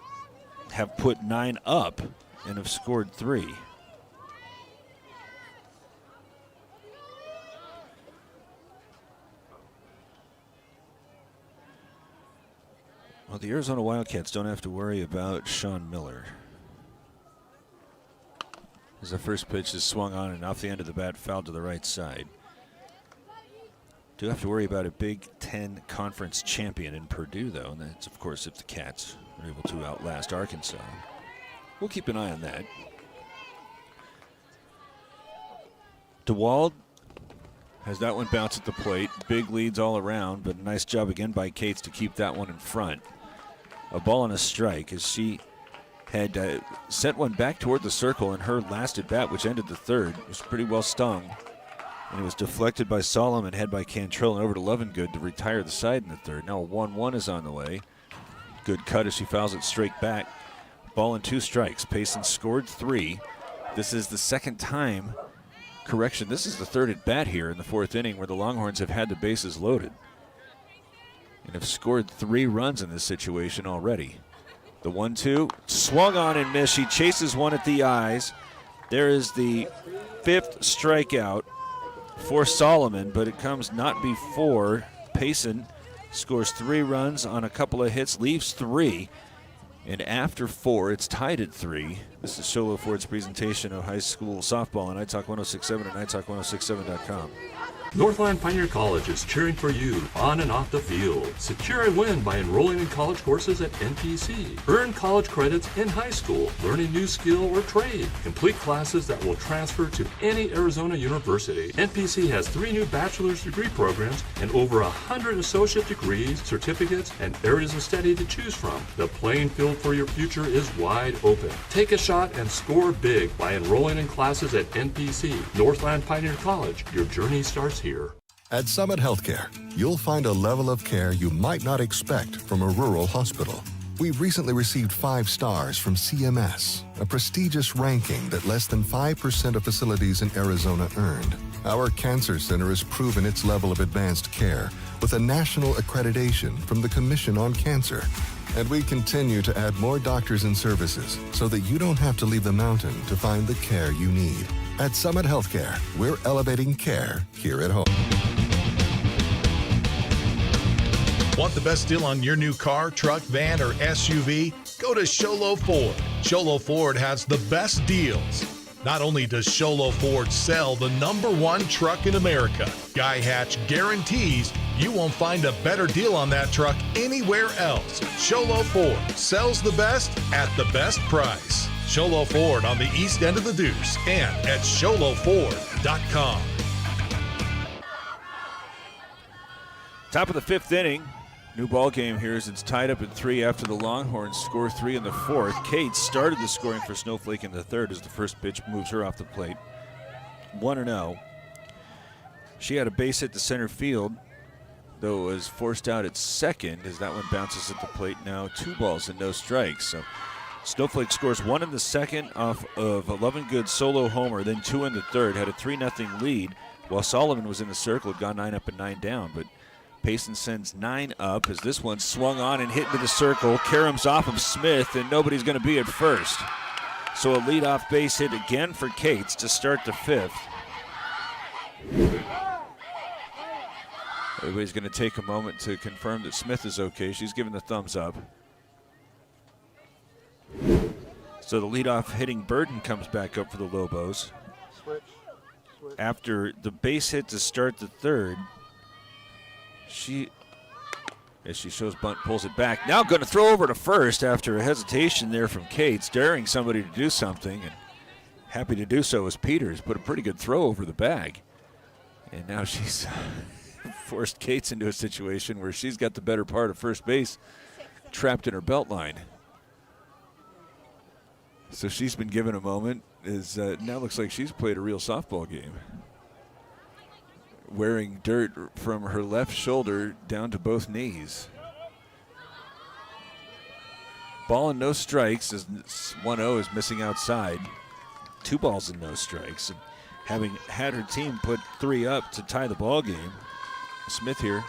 have put 9 up and have scored 3. Well, the Arizona Wildcats don't have to worry about Sean Miller. As the first pitch is swung on and off the end of the bat, fouled to the right side. Do have to worry about a Big Ten Conference champion in Purdue, though, and that's, of course, if the Cats are able to outlast Arkansas. We'll keep an eye on that. DeWald has that one bounce at the plate. Big leads all around, but a nice job again by Cates to keep that one in front. A ball and a strike as she had sent one back toward the circle, and her last at bat, which ended the 3rd, was pretty well stung. And it was deflected by Solomon, head by Cantrell, and over to Lovingood to retire the side in the 3rd. Now a 1-1 is on the way. Good cut as she fouls it straight back. Ball and 2 strikes. Payson scored 3. This is the 2nd time. Correction, this is the 3rd at bat here in the 4th inning where the Longhorns have had the bases loaded and have scored 3 runs in this situation already. The 1-2 swung on and missed. She chases one at the eyes. There is the 5th strikeout for Solomon, but it comes not before Payson scores 3 runs on a couple of hits, leaves 3, and after 4, it's tied at 3. This is Sholo Ford's presentation of high school softball on iTalk 1067 and iTalk1067.com. Northland Pioneer College is cheering for you on and off the field. Secure a win by enrolling in college courses at NPC. Earn college credits in high school, learn a new skill or trade. Complete classes that will transfer to any Arizona university. NPC has 3 new bachelor's degree programs and over 100 associate degrees, certificates, and areas of study to choose from. The playing field for your future is wide open. Take a shot and score big by enrolling in classes at NPC. Northland Pioneer College. Your journey starts here. At Summit Healthcare, you'll find a level of care you might not expect from a rural hospital. We've recently received 5 stars from CMS, a prestigious ranking that less than 5% of facilities in Arizona earned. Our cancer center has proven its level of advanced care with a national accreditation from the Commission on Cancer. And we continue to add more doctors and services so that you don't have to leave the mountain to find the care you need. At Summit Healthcare, we're elevating care here at home. Want the best deal on your new car, truck, van, or SUV? Go to Sholo Ford. Sholo Ford has the best deals. Not only does Sholo Ford sell the #1 truck in America, Guy Hatch guarantees you won't find a better deal on that truck anywhere else. Sholo Ford sells the best at the best price. Sholo Ford on the east end of the Deuce and at sholoford.com. Top of the 5th inning. New ball game here as it's tied up at 3 after the Longhorns score 3 in the 4th. Kate started the scoring for Snowflake in the 3rd as the first pitch moves her off the plate. 1-0. She had a base hit to center field, though it was forced out at second as that one bounces at the plate. Now 2 balls and no strikes. So Snowflake scores 1 in the 2nd off of a Lovingood solo homer, then 2 in the 3rd. Had a 3-0 lead while Solomon was in the circle, had gone 9 up and 9 down, but Pacin sends 9 up as this one swung on and hit into the circle. Karams off of Smith, and nobody's going to be at first. So a leadoff base hit again for Cates to start the 5th. Everybody's going to take a moment to confirm that Smith is okay. She's giving the thumbs up. So the leadoff hitting Burden comes back up for the Lobos. After the base hit to start the 3rd, as she shows bunt, pulls it back. Now going to throw over to first after a hesitation there from Cates, daring somebody to do something, and happy to do so as Peters put a pretty good throw over the bag. And now she's forced Cates into a situation where she's got the better part of first base trapped in her belt line. So she's been given a moment. Now looks like she's played a real softball game. Wearing dirt from her left shoulder down to both knees. Ball and no strikes as 1-0 is missing outside. 2 balls and no strikes. And having had her team put 3 up to tie the ball game, Smith here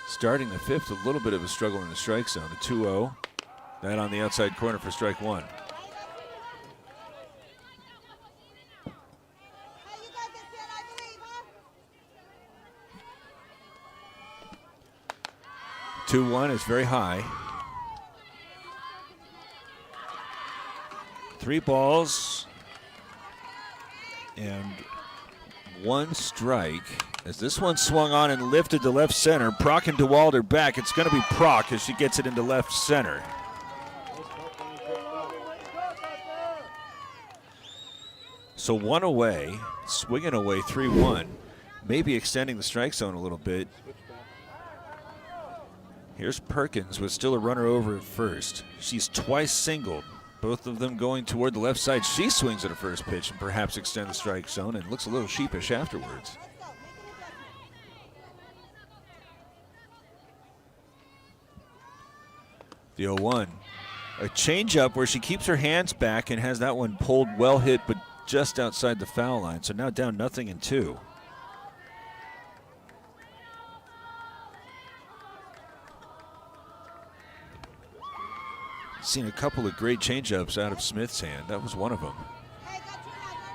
starting the 5th, a little bit of a struggle in the strike zone. The 2-0, that on the outside corner for strike 1. Two-1 is very high. 3 balls and 1 strike. As this one swung on and lifted to left center, Prock and DeWald are back. It's going to be Prock as she gets it into left center. So 1 away, swinging away 3-1, maybe extending the strike zone a little bit. Here's Perkins with still a runner over at first. She's twice singled, both of them going toward the left side. She swings at a first pitch and perhaps extend the strike zone and looks a little sheepish afterwards. The 0-1. A changeup where she keeps her hands back and has that one pulled well hit but just outside the foul line. So now down 0-2. Seen a couple of great changeups out of Smith's hand. That was one of them.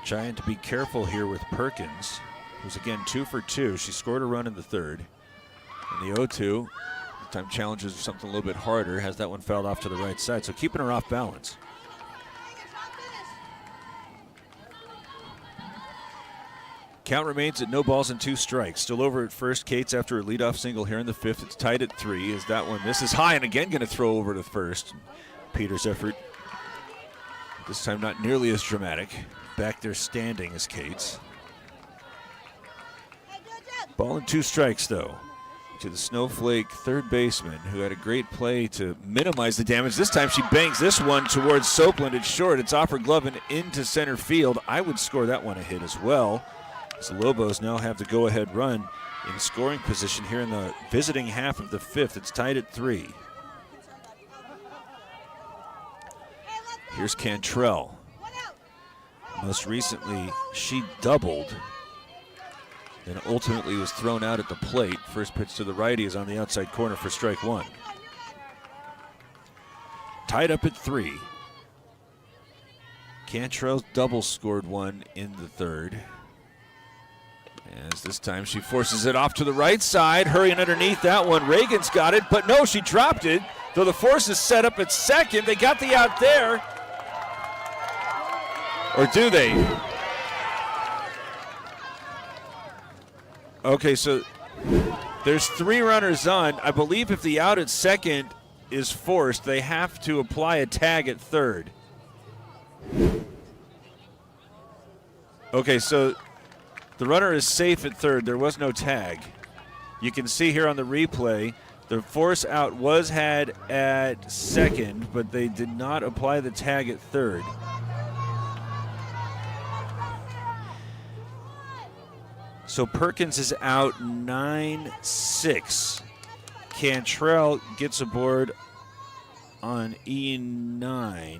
Trying to be careful here with Perkins, who's again 2 for 2. She scored a run in the 3rd. And the 0-2, this time challenges something a little bit harder, has that one fouled off to the right side, so keeping her off balance. Count remains at 0 balls and 2 strikes. Still over at first. Cates after a leadoff single here in the 5th. It's tied at 3 as that one misses high and again going to throw over to first. Peters' effort, this time not nearly as dramatic. Back there standing as Cates. Ball and 2 strikes though to the Snowflake 3rd baseman who had a great play to minimize the damage. This time she bangs this one towards Soapland. It's short. It's off her glove and into center field. I would score that one a hit as well. So the Lobos now have the go-ahead run in scoring position here in the visiting half of the 5th. It's tied at 3. Here's Cantrell. Most recently, she doubled and ultimately was thrown out at the plate. First pitch to the righty is on the outside corner for strike 1. Tied up at 3. Cantrell double scored one in the third. As this time she forces it off to the right side, hurrying underneath that one. Reagan's got it, but no, she dropped it. Though the force is set up at second, they got the out there. Or do they? Okay, so there's 3 runners on. I believe if the out at second is forced, they have to apply a tag at third. Okay, so the runner is safe at third. There was no tag. You can see here on the replay, the force out was had at second, but they did not apply the tag at third. So Perkins is out 9-6. Cantrell gets aboard on E9.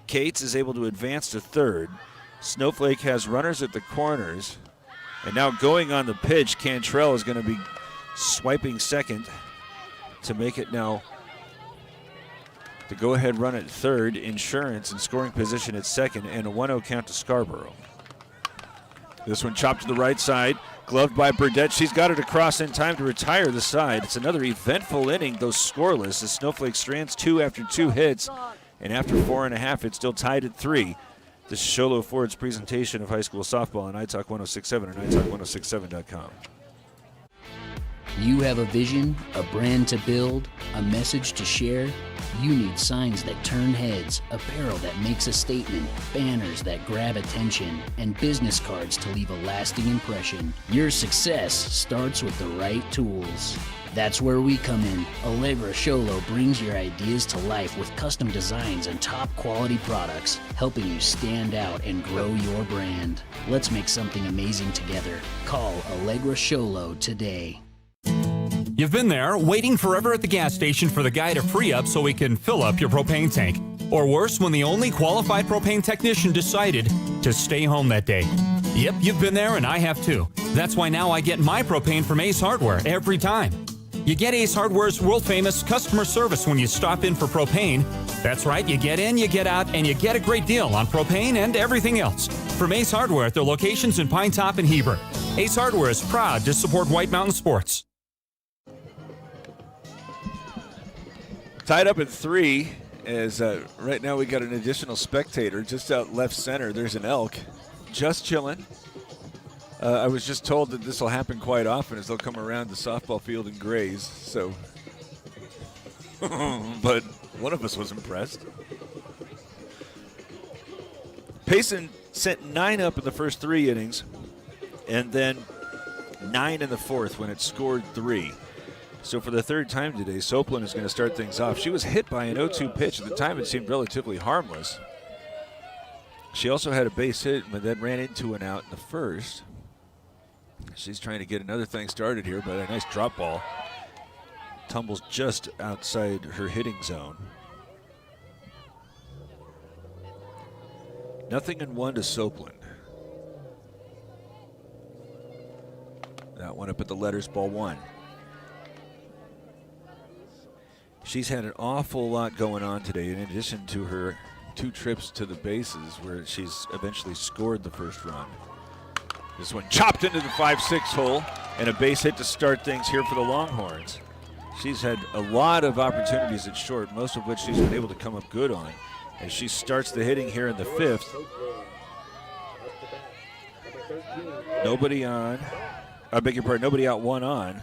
Cates is able to advance to third. Snowflake has runners at the corners. And now going on the pitch, Cantrell is going to be swiping second to make it now the go-ahead run at third. Insurance in scoring position at second, and a 1-0 count to Scarborough. This one chopped to the right side, gloved by Burdette. She's got it across in time to retire the side. It's another eventful inning, though scoreless, as Snowflake strands 2 after 2 hits. And after 4.5, it's still tied at 3. This is Sholo Ford's presentation of high school softball on iTalk 106.7 and iTalk106.7.com. You have a vision, a brand to build, a message to share. You need signs that turn heads, apparel that makes a statement, banners that grab attention, and business cards to leave a lasting impression. Your success starts with the right tools. That's where we come in. Allegra Sholo brings your ideas to life with custom designs and top quality products, helping you stand out and grow your brand. Let's make something amazing together. Call Allegra Sholo today. You've been there, waiting forever at the gas station for the guy to free up so we can fill up your propane tank. Or worse, when the only qualified propane technician decided to stay home that day. Yep, you've been there and I have too. That's why now I get my propane from Ace Hardware every time. You get Ace Hardware's world-famous customer service when you stop in for propane. That's right, you get in, you get out, and you get a great deal on propane and everything else. From Ace Hardware at their locations in Pine Top and Heber. Ace Hardware is proud to support White Mountain Sports. Tied up at 3, as right now we got an additional spectator just out left center. There's an elk just chilling. I was just told that this will happen quite often as they'll come around the softball field and graze. So, but one of us was impressed. Pacin sent 9 up in the first 3 innings, and then 9 in the fourth when it scored 3. So for the third time today, Soplin is going to start things off. She was hit by an 0-2 pitch. At the time, it seemed relatively harmless. She also had a base hit, but then ran into an out in the first. She's trying to get another thing started here, but a nice drop ball. Tumbles just outside her hitting zone. 0-1 to Soplin. That one up at the letters, ball 1. She's had an awful lot going on today, in addition to her 2 trips to the bases where she's eventually scored the first run. This one chopped into the 5-6 hole, and a base hit to start things here for the Longhorns. She's had a lot of opportunities at short, most of which she's been able to come up good on, as she starts the hitting here in the 5th. Nobody on. I beg your pardon, nobody out, 1 on.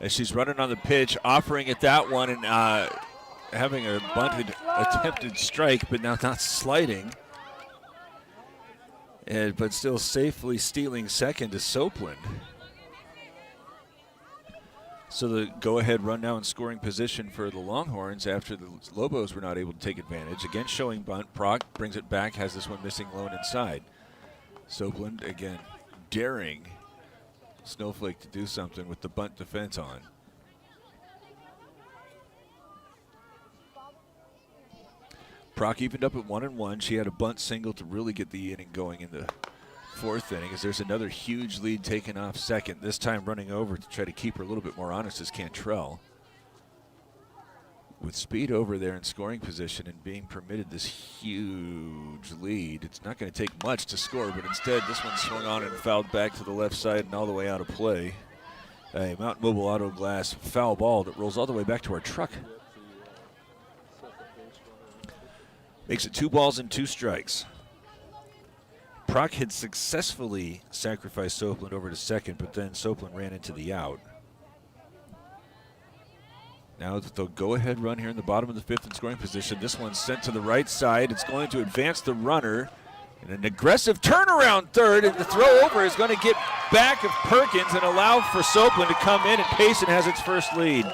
As she's running on the pitch, offering at that one and having a bunted attempted strike, but now not sliding. But still safely stealing second to Soplin. So the go-ahead run now in scoring position for the Longhorns after the Lobos were not able to take advantage. Again showing bunt. Proc brings it back, has this one missing low and inside. Soplin again daring Snowflake to do something with the bunt defense on. Proc evened up at 1-1. She had a bunt single to really get the inning going in the fourth inning, as there's another huge lead taken off second, this time running over to try to keep her a little bit more honest is Cantrell. With speed over there in scoring position and being permitted this huge lead, it's not going to take much to score, but instead this one swung on and fouled back to the left side and all the way out of play. A Mountain Mobile Auto Glass foul ball that rolls all the way back to our truck. Makes it 2 balls and 2 strikes. Proc had successfully sacrificed Soapland over to second, but then Soapland ran into the out. Now the go-ahead run here in the bottom of the 5th in scoring position. This one's sent to the right side. It's going to advance the runner. And an aggressive turnaround third, and the throw over is going to get back of Perkins and allow for Soapland to come in, and Payson has its first lead.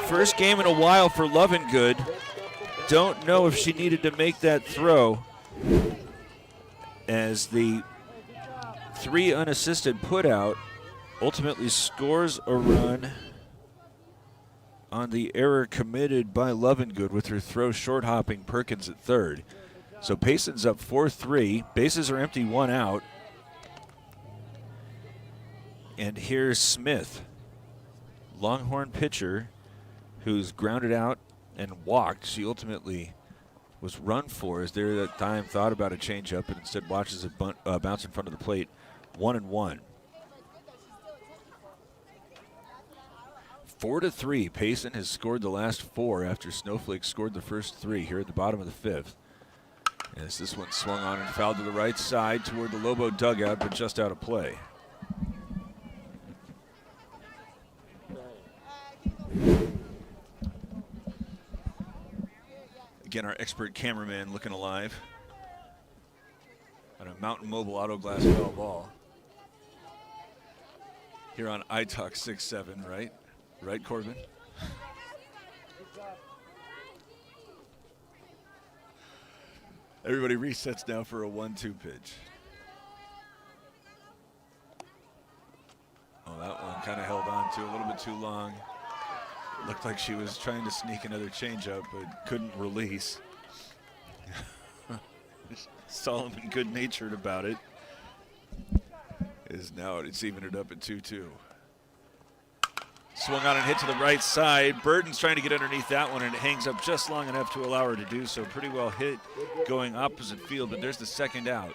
First game in a while for Lovingood. Don't know if she needed to make that throw, as the 3 unassisted put out ultimately scores a run on the error committed by Lovingood with her throw short hopping Perkins at third. So Payson's up 4-3. Bases are empty, 1 out. And here's Smith, Longhorn pitcher, who's grounded out and walked. She ultimately was run for, as there that time thought about a changeup and instead watches it bounce in front of the plate. 1-1. 4-3. Payson has scored the last 4 after Snowflake scored the first 3 here at the bottom of the 5th. As this one swung on and fouled to the right side toward the Lobo dugout, but just out of play. Again, our expert cameraman looking alive on a Mountain Mobile Auto Glass foul ball. Here on iTalk 6-7, right? Right, Corbin? Everybody resets now for a 1-2 pitch. Oh, that one kind of held on to a little bit too long. Looked like she was trying to sneak another changeup, but couldn't release. Solomon, good-natured about it, is now it's evened it up at 2-2. Swung on and hit to the right side. Burton's trying to get underneath that one, and it hangs up just long enough to allow her to do so. Pretty well hit going opposite field, but there's the second out.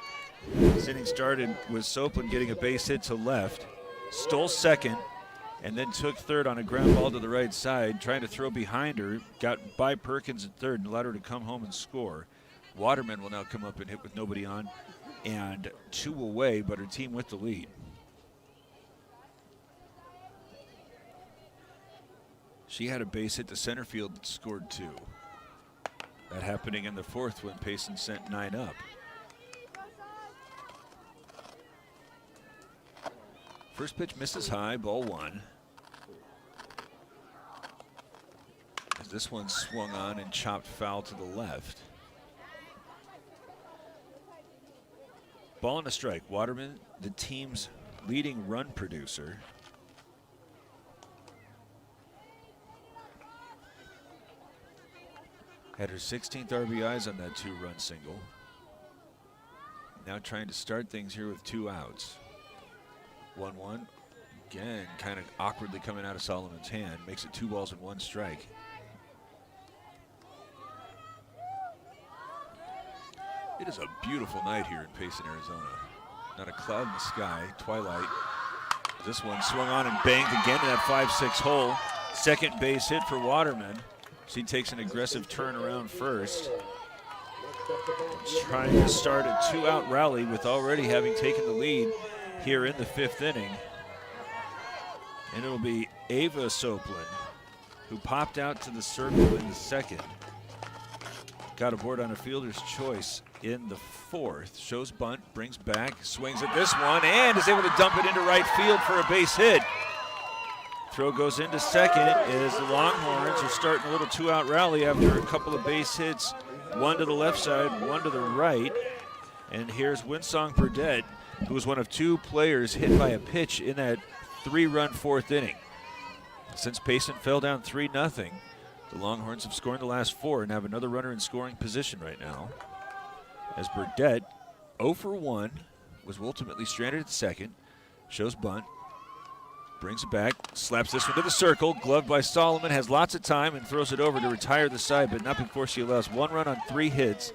This inning started with Soapland getting a base hit to left, stole second, and then took third on a ground ball to the right side, trying to throw behind her, got by Perkins at third and allowed her to come home and score. Waterman will now come up and hit with nobody on, and 2 away, but her team with the lead. She had a base hit to center field that scored 2. That happening in the 4th when Payson sent 9 up. First pitch misses high, ball 1. As this one swung on and chopped foul to the left. Ball and a strike. Waterman, the team's leading run producer. Had her 16th RBIs on that 2-run single. Now trying to start things here with 2 outs. 1-1. Again, kind of awkwardly coming out of Solomon's hand. Makes it 2 balls and 1 strike. It is a beautiful night here in Pacin, Arizona. Not a cloud in the sky. Twilight. This one swung on and banged again in that 5-6 hole. Second base hit for Waterman. She takes an aggressive turn around first. Trying to start a 2-out rally with already having taken the lead here in the 5th inning. And it'll be Ava Soapland, who popped out to the circle in the 2nd. Got aboard on a fielder's choice in the 4th. Shows bunt, brings back, swings at this one, and is able to dump it into right field for a base hit. Throw goes into second as the Longhorns are starting a little 2-out rally after a couple of base hits. 1 to the left side, 1 to the right. And here's Winsong Burdett, who was one of 2 players hit by a pitch in that 3-run 4th inning. Since Payson fell down 3-0, the Longhorns have scored the last 4 and have another runner in scoring position right now. As Burdett, 0 for 1 was ultimately stranded at second. Shows bunt. Brings it back, slaps this one to the circle. Gloved by Solomon, has lots of time and throws it over to retire the side, but not before she allows 1 run on 3 hits.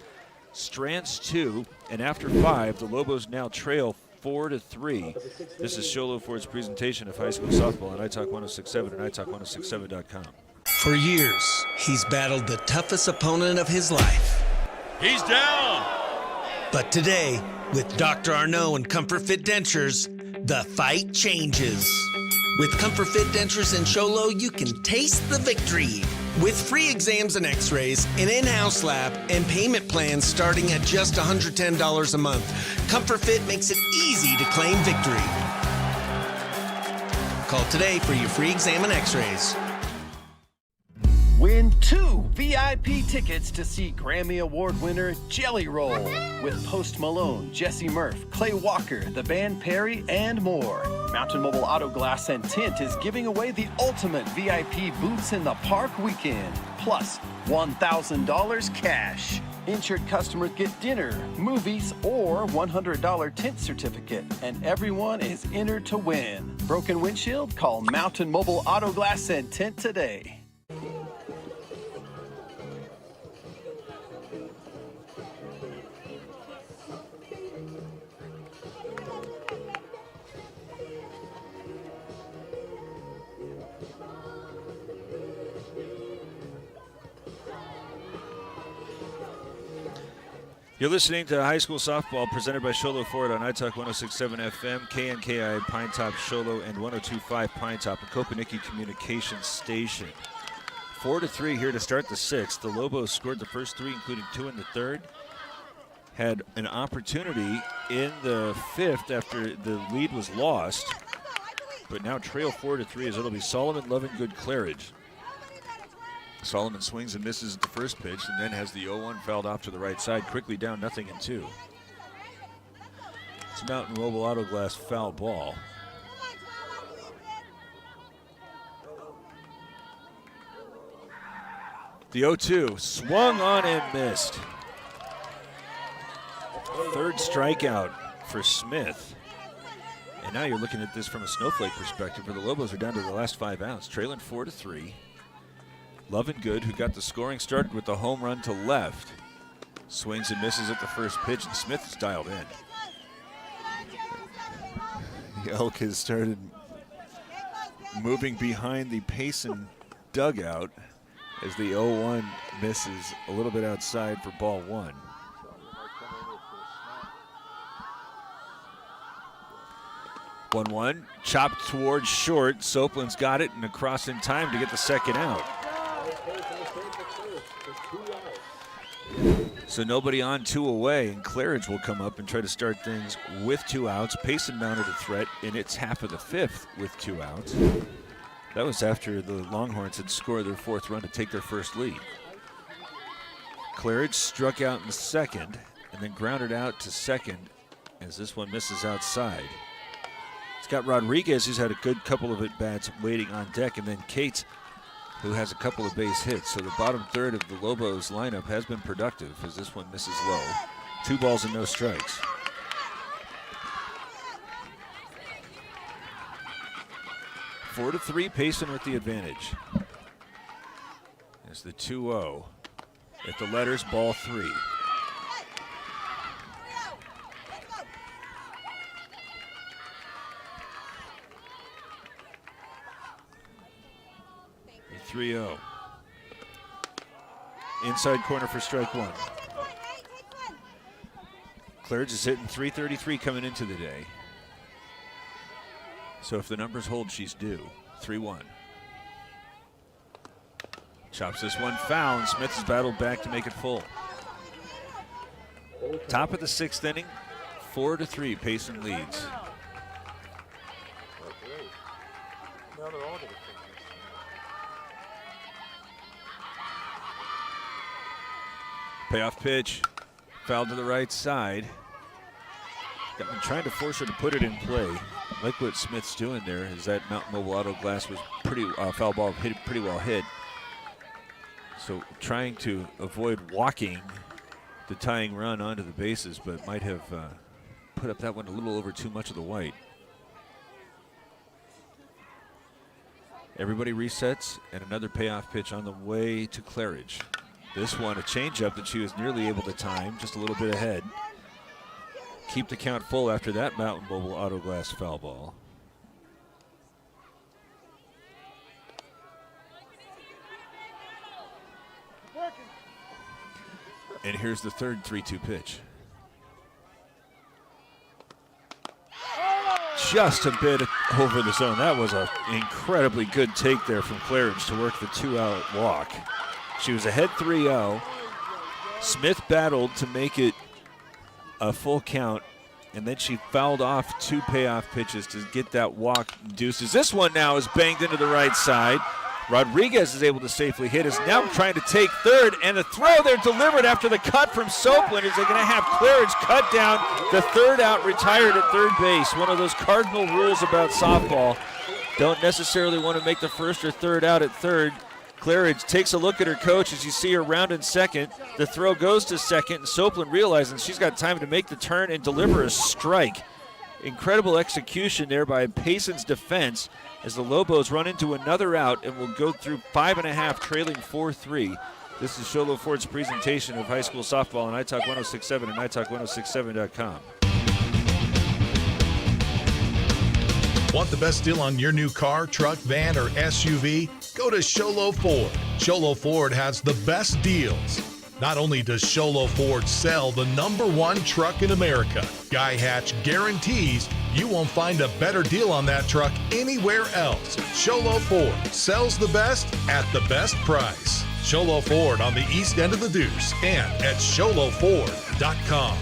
Strands 2, and after 5, the Lobos now trail 4-3. This is Sholo Ford's presentation of high school softball on iTalk 106.7 and iTalk106.7.com. For years, he's battled the toughest opponent of his life. He's down! But today, with Dr. Arnaud and Comfort Fit Dentures, the fight changes. With Comfort Fit Dentures and Sholo, you can taste the victory. With free exams and x-rays, an in-house lab, and payment plans starting at just $110 a month, Comfort Fit makes it easy to claim victory. Call today for your free exam and x-rays. Win 2 VIP tickets to see Grammy Award winner Jelly Roll with Post Malone, Jesse Murph, Clay Walker, the band Perry, and more. Mountain Mobile Auto Glass and Tint is giving away the ultimate VIP Boots in the Park weekend, plus $1,000 cash. Insured customers get dinner, movies, or $100 tint certificate, and everyone is entered to win. Broken windshield? Call Mountain Mobile Auto Glass and Tint today. You're listening to high school softball presented by Sholo Ford on iTalk 106.7 FM, KNKI Pine Top Sholo, and 102.5 Pine Top, a Kopaniki Communications station. 4-3 here to start the 6th. The Lobos scored the first 3, including 2 in the 3rd. Had an opportunity in the 5th after the lead was lost, but now trail 4-3 as it'll be Solomon, Lovingood, Claridge. Solomon swings and misses at the first pitch and then has the 0-1 fouled off to the right side, quickly down 0-2. It's Mountain Mobile Auto Glass foul ball. The 0-2 swung on and missed. 3rd strikeout for Smith. And now you're looking at this from a Snowflake perspective where the Lobos are down to the last 5 outs, trailing 4-3. Lovingood, who got the scoring started with the home run to left, swings and misses at the first pitch, and Smith is dialed in. The Elk has started moving behind the Pacin dugout as the 0-1 misses a little bit outside for ball 1. One, chopped towards short. Soplin's got it and across in time to get the second out. So nobody on, 2 away, and Claridge will come up and try to start things with 2 outs. Payson mounted a threat in its half of the 5th with 2 outs. That was after the Longhorns had scored their 4th run to take their first lead. Claridge struck out in the 2nd and then grounded out to 2nd as this one misses outside. It's got Rodriguez, who's had a good couple of at-bats waiting on deck, and then Cates, who has a couple of base hits. So the bottom third of the Lobos lineup has been productive as this one misses low. 2 balls and no strikes. Four to 3, Payson with the advantage. As the 2-0 at the letters, ball 3. The 3-0. Inside corner for strike 1. Claridge is hitting .333 coming into the day. So if the numbers hold, she's due. 3-1. Chops this one foul, and Smith has battled back to make it full. Top of the 6th inning, 4-3, Payson leads. Payoff pitch, foul to the right side. Got been trying to force her to put it in play. Like what Smith's doing there is that Mountain Mobile Auto Glass was pretty foul ball hit, pretty well hit. So trying to avoid walking the tying run onto the bases, but might have put up that one a little over too much of the white. Everybody resets, and another payoff pitch on the way to Claridge. This one, a changeup that she was nearly able to time, just a little bit ahead. Keep the count full after that Mountain Mobile Auto Glass foul ball. And here's the third 3-2 pitch. Just a bit over the zone. That was an incredibly good take there from Claridge to work the 2-out walk. She was ahead 3-0. Smith battled to make it a full count, and then she fouled off 2 payoff pitches to get that walk deuces. This one now is banged into the right side. Rodriguez is able to safely hit. Is now trying to take third, and the throw there delivered after the cut from Soplin. Is they're going to have Claridge cut down the 3rd out, retired at third base. One of those cardinal rules about softball. Don't necessarily want to make the 1st or 3rd out at third. Claridge takes a look at her coach as you see her rounding second. The throw goes to second, and Soplin realizing she's got time to make the turn and deliver a strike. Incredible execution there by Payson's defense as the Lobos run into another out and will go through 5.5, trailing 4-3. This is Sholo Ford's presentation of high school softball on iTalk 1067 and iTalk1067.com. Want the best deal on your new car, truck, van, or SUV? Go to Sholo Ford. Sholo Ford has the best deals. Not only does Sholo Ford sell the #1 truck in America, Guy Hatch guarantees you won't find a better deal on that truck anywhere else. Sholo Ford sells the best at the best price. Sholo Ford on the east end of the Deuce and at SholoFord.com.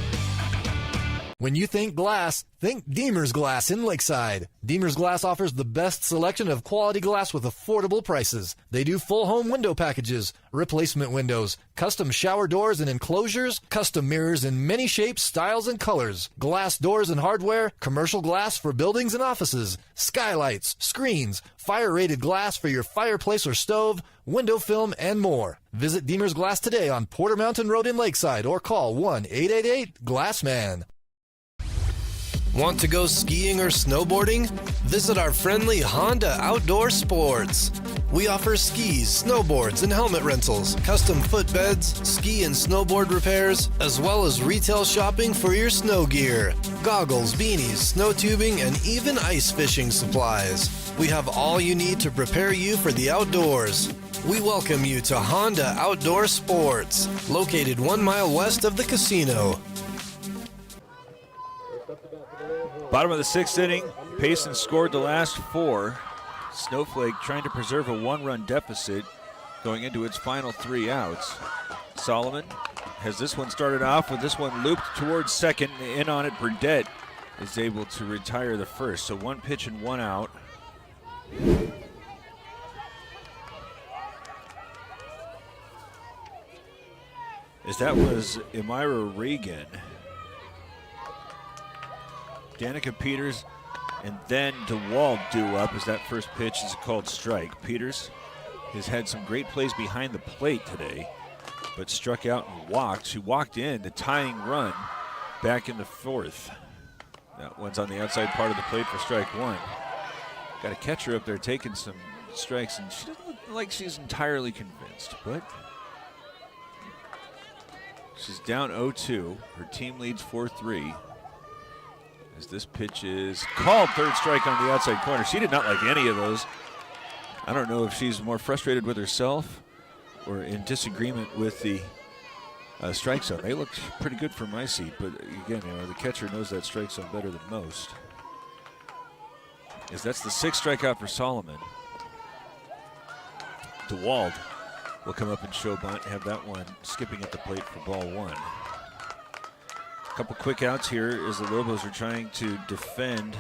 When you think glass, think Deemer's Glass in Lakeside. Deemer's Glass offers the best selection of quality glass with affordable prices. They do full home window packages, replacement windows, custom shower doors and enclosures, custom mirrors in many shapes, styles, and colors, glass doors and hardware, commercial glass for buildings and offices, skylights, screens, fire-rated glass for your fireplace or stove, window film, and more. Visit Deemer's Glass today on Porter Mountain Road in Lakeside or call 1-888-GLASSMAN. Want to go skiing or snowboarding? Visit our friendly Honda Outdoor Sports. We offer skis, snowboards, and helmet rentals, custom footbeds, ski and snowboard repairs, as well as retail shopping for your snow gear, goggles, beanies, snow tubing, and even ice fishing supplies. We have all you need to prepare you for the outdoors. We welcome you to Honda Outdoor Sports, located 1 mile west of the casino. Bottom of the 6th inning, Pacin scored the last 4. Snowflake trying to preserve a 1-run deficit going into its final 3 outs. Solomon has this one started off with this one looped towards second. In on it, Burdett is able to retire the first. So 1 pitch and 1 out. As that was Emira Reagan. Danica Peters and then DeWald due up as that first pitch is a called strike. Peters has had some great plays behind the plate today, but struck out and walked. She walked in the tying run back in the 4th. That one's on the outside part of the plate for strike 1. Got a catcher up there taking some strikes, and she doesn't look like she's entirely convinced, but she's down 0-2. Her team leads 4-3. As this pitch is called, 3rd strike on the outside corner. She did not like any of those. I don't know if she's more frustrated with herself or in disagreement with the strike zone. They looked pretty good for my seat, but again, the catcher knows that strike zone better than most. As that's the 6th strikeout for Solomon. DeWald will come up and show bunt, have that one skipping at the plate for ball 1. A couple quick outs here as the Lobos are trying to defend.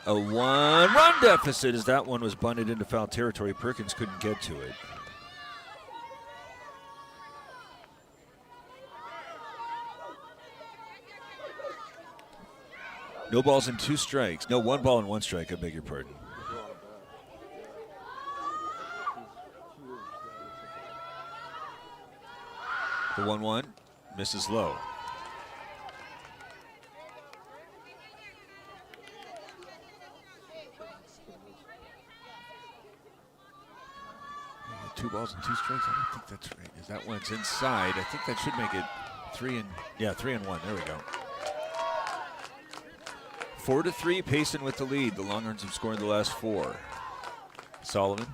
A 1-run deficit as that one was bunted into foul territory. Perkins couldn't get to it. No balls and 2 strikes. No, 1 ball and 1 strike, I beg your pardon. The 1-1 misses low. Two balls and two strikes. I don't think that's right. Is that one's inside? I think that should make it 3-1. There we go. 4-3. Pacin with the lead. The Longhorns have scored the last 4. Solomon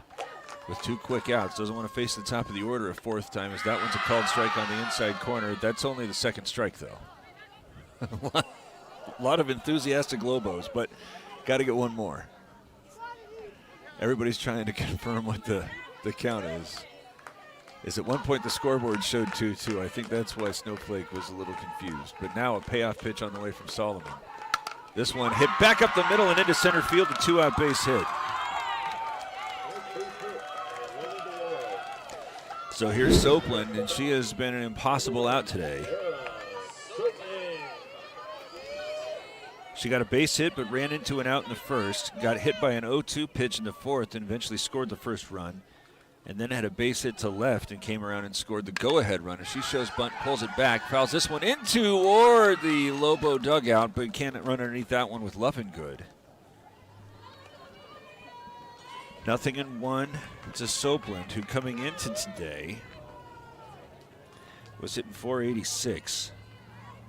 with 2 quick outs. Doesn't want to face the top of the order a 4th time, as that one's a called strike on the inside corner. That's only the 2nd strike, though. A lot of enthusiastic Lobos, but got to get one more. Everybody's trying to confirm what the count is. At one point the scoreboard showed 2-2. I think that's why Snowflake was a little confused. But now a payoff pitch on the way from Solomon. This one hit back up the middle and into center field, a 2-out base hit. So here's Soapland, and she has been an impossible out today. She got a base hit but ran into an out in the first, got hit by an 0-2 pitch in the 4th and eventually scored the first run, and then had a base hit to left and came around and scored the go-ahead run. As she shows bunt, pulls it back, fouls this one into or the Lobo dugout, but can't run underneath that one with Lovingood. 0-1 to Soapland, who coming into today was hitting .486.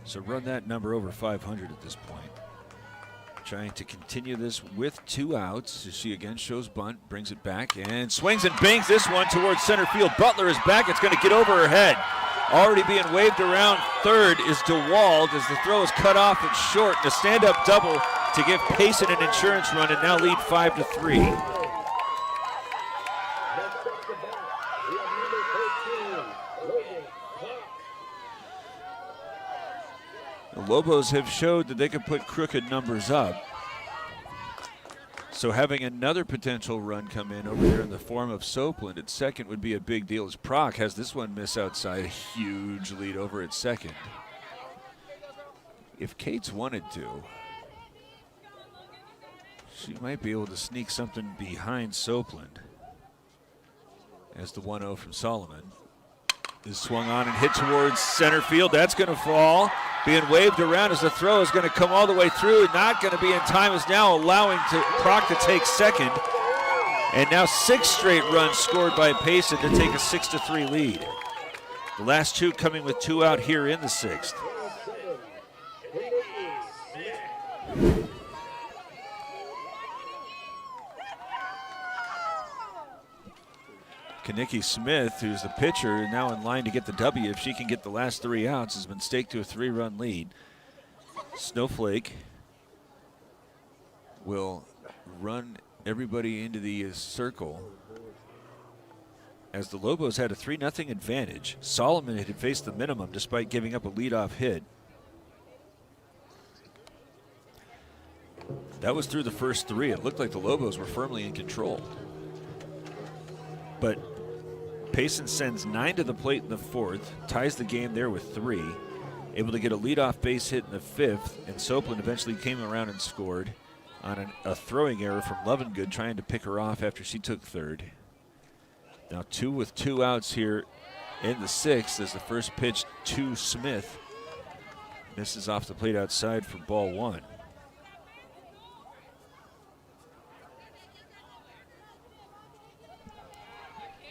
So run that number over 500 at this point. Trying to continue this with 2 outs as she again shows bunt, brings it back, and swings and bangs this one towards center field. Butler is back. It's going to get over her head. Already being waved around third is DeWald as the throw is cut off at short. The stand-up double to give Payson an insurance run and now lead 5-3. The Lobos have showed that they can put crooked numbers up. So having another potential run come in over there in the form of Soapland at second would be a big deal, as Proc has this one miss outside. A huge lead over at second. If Kate's wanted to, she might be able to sneak something behind Soapland. As the 1-0 from Solomon is swung on and hit towards center field. That's going to fall. Being waved around as the throw is going to come all the way through. Not going to be in time, is now allowing Proc to take second. And now 6 straight runs scored by Payson to take a 6-3 lead. The last 2 coming with 2 out here in the 6th. Kanicki Smith, who's the pitcher, now in line to get the W. If she can get the last 3 outs, has been staked to a 3-run lead. Snowflake will run everybody into the circle as the Lobos had a 3-0 advantage. Solomon had faced the minimum despite giving up a leadoff hit. That was through the first 3. It looked like the Lobos were firmly in control. But Payson sends 9 to the plate in the 4th, ties the game there with 3, able to get a leadoff base hit in the 5th, and Soapland eventually came around and scored on a throwing error from Lovingood, trying to pick her off after she took 3rd. Now 2 with 2 outs here in the 6th as the first pitch to Smith misses off the plate outside for ball 1.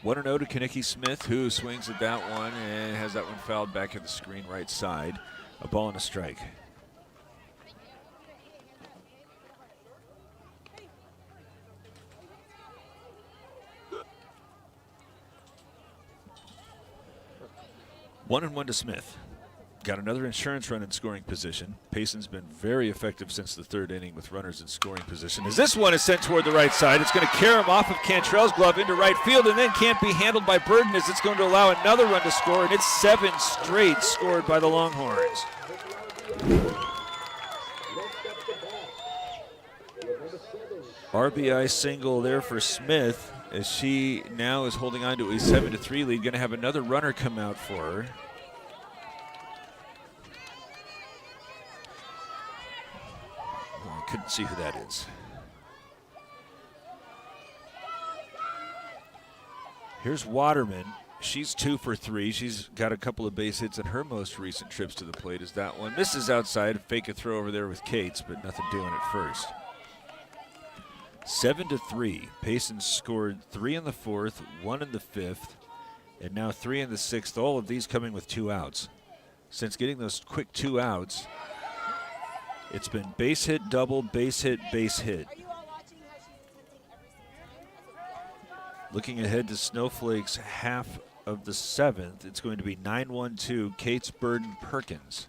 1-0 to Kanicki Smith, who swings at that one and has that one fouled back at the screen right side. A ball and a strike. One and 1 to Smith. Got another insurance run in scoring position. Payson's been very effective since the 3rd inning with runners in scoring position. As this one is sent toward the right side, it's going to carry him off of Cantrell's glove into right field and then can't be handled by Burden as it's going to allow another run to score, and it's 7 straight scored by the Longhorns. RBI single there for Smith as she now is holding on to a 7-3 lead. Going to have another runner come out for her. Couldn't see who that is. Here's Waterman she's 2 for 3. She's got a couple of base hits in her most recent trips to the plate. As that one misses outside, fake a throw over there with Cates, but nothing doing at first. 7-3. Pacin scored 3 in the 4th, 1 in the 5th, and now 3 in the 6th. All of these coming with 2 outs. Since getting those quick 2 outs, it's been base hit, double, base hit, base hit. Looking ahead to Snowflake's half of the 7th, it's going to be 9-1-2, Cates, Burden, Perkins.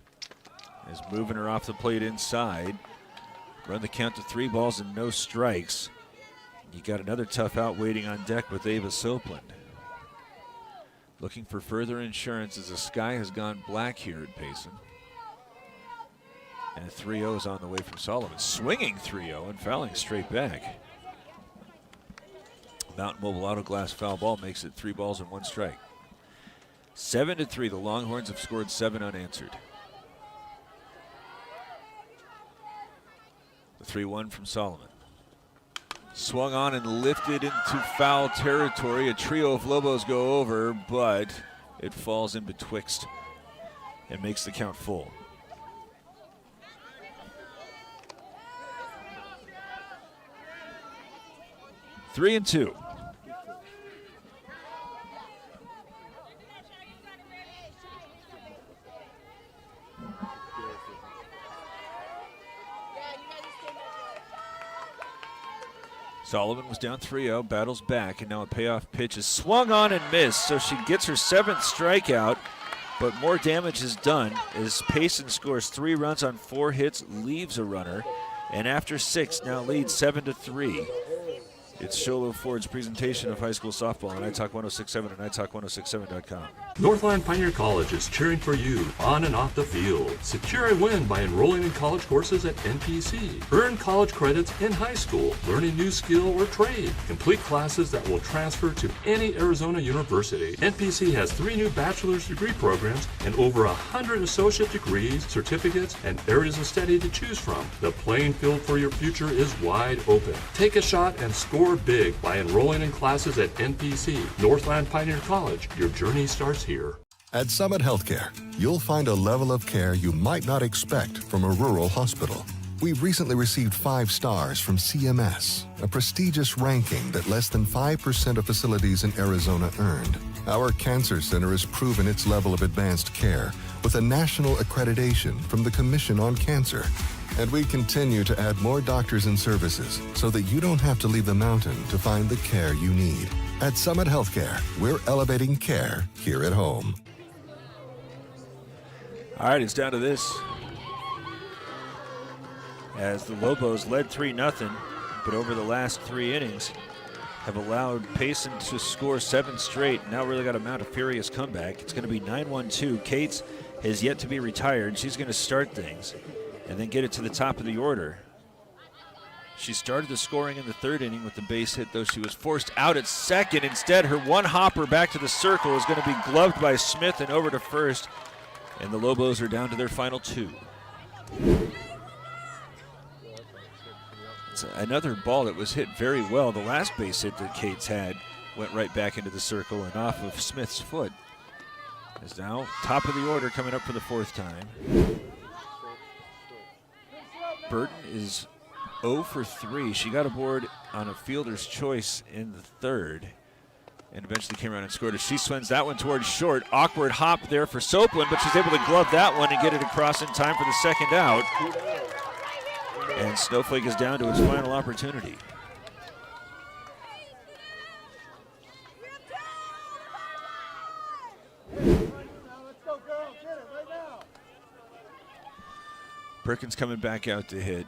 Is moving her off the plate inside. Run the count to 3 balls and no strikes. You got another tough out waiting on deck with Ava Soapland. Looking for further insurance as the sky has gone black here at Pacin. And a 3-0 is on the way from Solomon. Swinging 3-0 and fouling straight back. Mountain Mobile Auto Glass foul ball makes it 3 balls and 1 strike. 7-3, the Longhorns have scored 7 unanswered. The 3-1 from Solomon. Swung on and lifted into foul territory. A trio of Lobos go over, but it falls in betwixt and makes the count full. Three and 2. Solomon was down 3-0, battles back, and now a payoff pitch is swung on and missed, so she gets her 7th strikeout, but more damage is done as Pacin scores 3 runs on 4 hits, leaves a runner, and after 6 now leads 7-3. It's Sholo Ford's presentation of high school softball on iTalk 106.7 and iTalk1067.com. Northland Pioneer College is cheering for you on and off the field. Secure a win by enrolling in college courses at NPC. Earn college credits in high school, learn a new skill or trade. Complete classes that will transfer to any Arizona university. NPC has 3 new bachelor's degree programs and over 100 associate degrees, certificates, and areas of study to choose from. The playing field for your future is wide open. Take a shot and score big by enrolling in classes at NPC. Northland Pioneer College. Your journey starts here. At Summit Healthcare, you'll find a level of care you might not expect from a rural hospital. We've recently received 5 stars from CMS, a prestigious ranking that less than 5% of facilities in Arizona earned. Our cancer center has proven its level of advanced care with a national accreditation from the Commission on Cancer. And we continue to add more doctors and services so that you don't have to leave the mountain to find the care you need. At Summit Healthcare, we're elevating care here at home. All right, it's down to this. As the Lobos led 3-0, but over the last 3 innings have allowed Pacin to score 7 straight. Now really got to mount a furious comeback. It's going to be 9-1-2. Cates has yet to be retired. She's going to start things and then get it to the top of the order. She started the scoring in the 3rd inning with the base hit, though she was forced out at 2nd. Instead, her one hopper back to the circle is going to be gloved by Smith and over to 1st. And the Lobos are down to their final 2. It's another ball that was hit very well. The last base hit that Cates had went right back into the circle and off of Smith's foot. Is now top of the order coming up for the 4th time. Burton is 0 for 3. She got aboard on a fielder's choice in the 3rd and eventually came around and scored it. She swings that one towards short. Awkward hop there for Soapland, but she's able to glove that one and get it across in time for the 2nd out. And Snowflake is down to its final opportunity. Perkins coming back out to hit.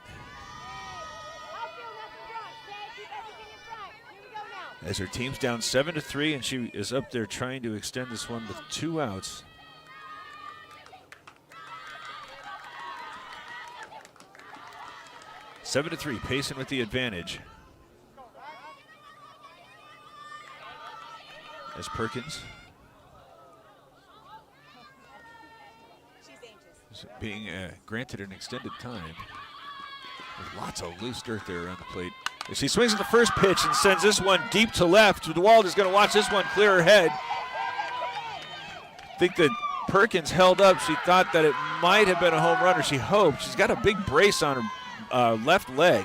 As her team's down 7-3, and she is up there trying to extend this one with 2 outs. 7-3, Pacin with the advantage. As Perkins is being granted an extended time. There's lots of loose dirt there around the plate. As she swings at the first pitch and sends this one deep to left. DeWald is going to watch this one clear her head. think that Perkins held up. She thought that it might have been a home run, or she hoped. She's got a big brace on her left leg,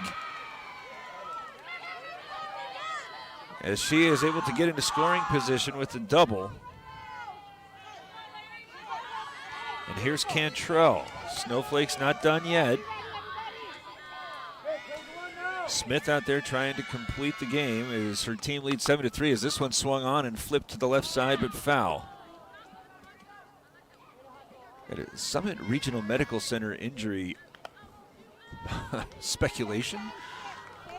as she is able to get into scoring position with the double. And here's Cantrell. Snowflake's not done yet. Smith out there trying to complete the game as her team leads 7-3 as this one swung on and flipped to the left side, but foul. Got a Summit Regional Medical Center injury speculation.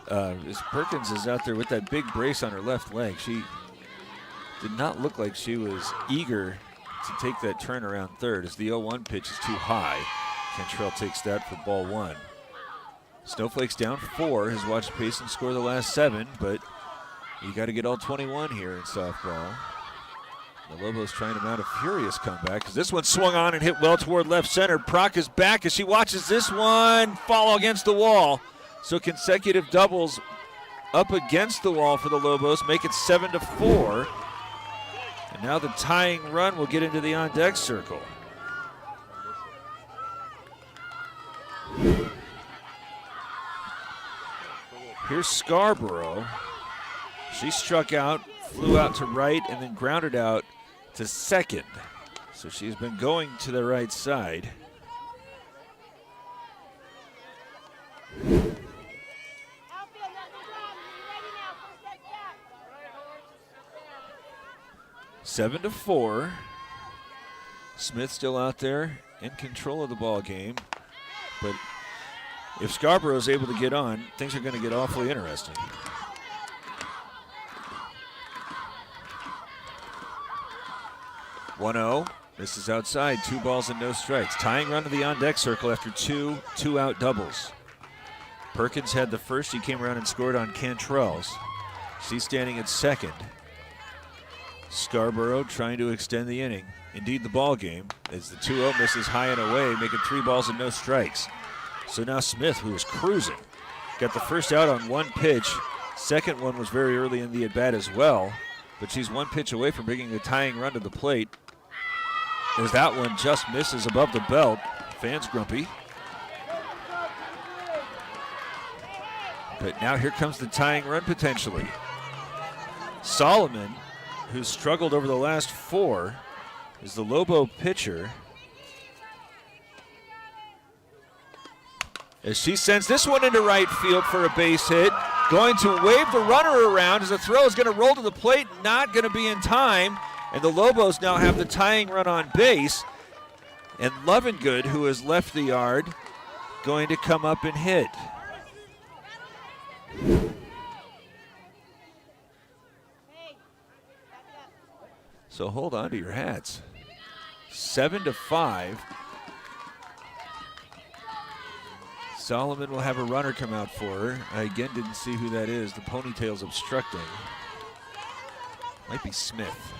As Perkins is out there with that big brace on her left leg. She did not look like she was eager to take that turn around third as the 0-1 pitch is too high. Cantrell takes that for ball one. Snowflake's down 4, has watched Pacin score the last 7, but you got to get all 21 here in softball. The Lobos trying to mount a furious comeback because this one swung on and hit well toward left center. Proc is back as she watches this one fall against the wall. So consecutive doubles up against the wall for the Lobos, make it 7-4. And now the tying run will get into the on-deck circle. Here's Scarborough. She struck out, flew out to right, and then grounded out to second. So she's been going to the right side. Seven to 4. Smith still out there in control of the ball game, but if Scarborough is able to get on, things are going to get awfully interesting. (1-0). This is outside. 2 balls and no strikes. Tying run to the on-deck circle after 2 two-out doubles. Perkins had the first. He came around and scored on Cantrell's. She's standing at second. Scarborough trying to extend the inning. Indeed, the ball game as the 2-0 misses high and away, making 3 balls and no strikes. So now Smith, who is cruising, got the first out on 1 pitch. Second one was very early in the at-bat as well, but she's 1 pitch away from bringing a tying run to the plate. As that one just misses above the belt. Fans grumpy. But now here comes the tying run potentially. Solomon, who's struggled over the last 4, is the Lobo pitcher. As she sends this one into right field for a base hit. Going to wave the runner around as the throw is going to roll to the plate, not going to be in time. And the Lobos now have the tying run on base. And Lovingood, who has left the yard, going to come up and hit. So hold on to your hats. 7-5. Solomon will have a runner come out for her. I again didn't see who that is. The ponytail's obstructing. Might be Smith.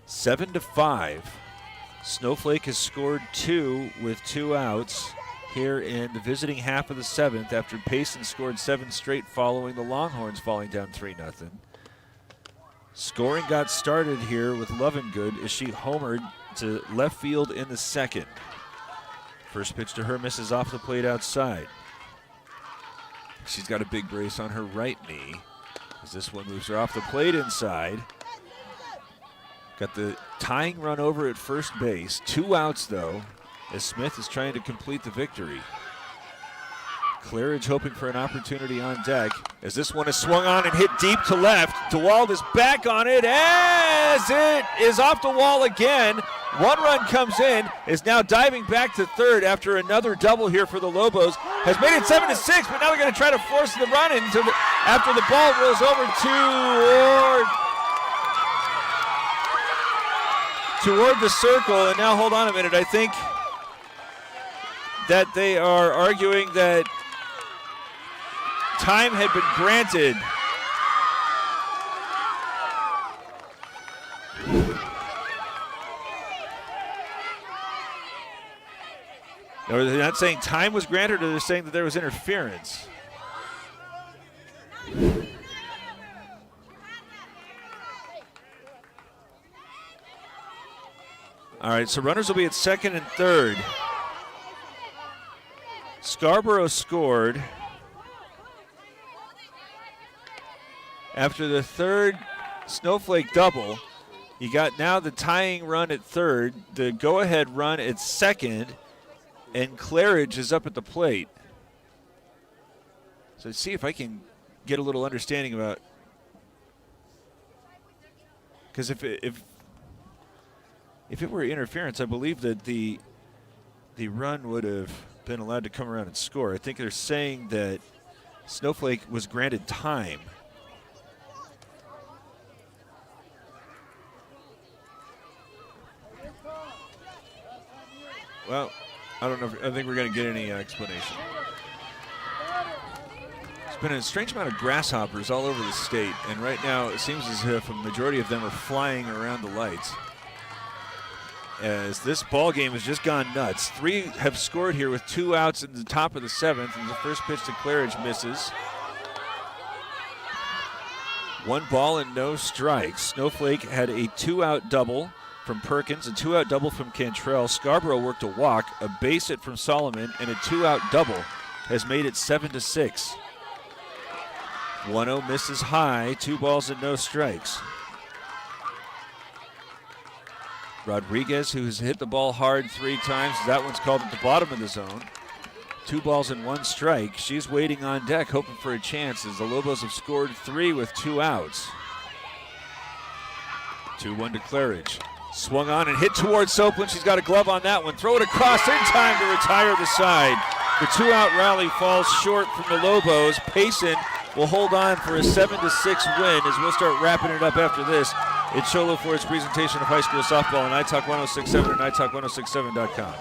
7-5. Snowflake has scored 2 with 2 outs here in the visiting half of the 7th after Pacin scored 7 straight following the Longhorns falling down 3-0. Scoring got started here with Lovingood as she homered to left field in the 2nd. First pitch to her misses off the plate outside. She's got a big brace on her right knee as this one moves her off the plate inside. Got the tying run over at first base. 2 outs though, as Smith is trying to complete the victory. Claridge hoping for an opportunity on deck as this one is swung on and hit deep to left. DeWald is back on it as it is off the wall again. 1 run comes in, is now diving back to third after another double here for the Lobos. Has made it 7-6, but now they're going to try to force the run into after the ball rolls over toward the circle. And now hold on a minute, I think that they are arguing that time had been granted. Or they're not saying time was granted, or they're saying that there was interference. All right, so runners will be at second and third. Scarborough scored after the third Snowflake double. You got now the tying run at third, the go-ahead run at second, and Claridge is up at the plate. So let's see if I can get a little understanding about, because if it were interference, I believe that the run would have been allowed to come around and score. I think they're saying that Snowflake was granted time. Well, I don't know. I think we're going to get any explanation. There's been a strange amount of grasshoppers all over the state, and right now it seems as if a majority of them are flying around the lights. As this ball game has just gone nuts. 3 have scored here with 2 outs in the top of the 7th, and the first pitch to Claridge misses. 1 ball and no strikes. Snowflake had a 2-out double from Perkins, a 2-out double from Cantrell. Scarborough worked a walk, a base hit from Solomon, and a 2-out double has made it 7-6. 1-0 misses high, 2 balls and no strikes. Rodriguez, who has hit the ball hard 3 times, that one's called at the bottom of the zone. 2 balls and 1 strike. She's waiting on deck, hoping for a chance, as the Lobos have scored 3 with 2 outs. 2-1 to Claridge. Swung on and hit towards Soapland. She's got a glove on that one. Throw it across in time to retire the side. The 2-out rally falls short from the Lobos. Pacin will hold on for a 7-6 win as we'll start wrapping it up after this. It's Show Low Ford's presentation of high school softball on iTalk 1067 and iTalk1067.com.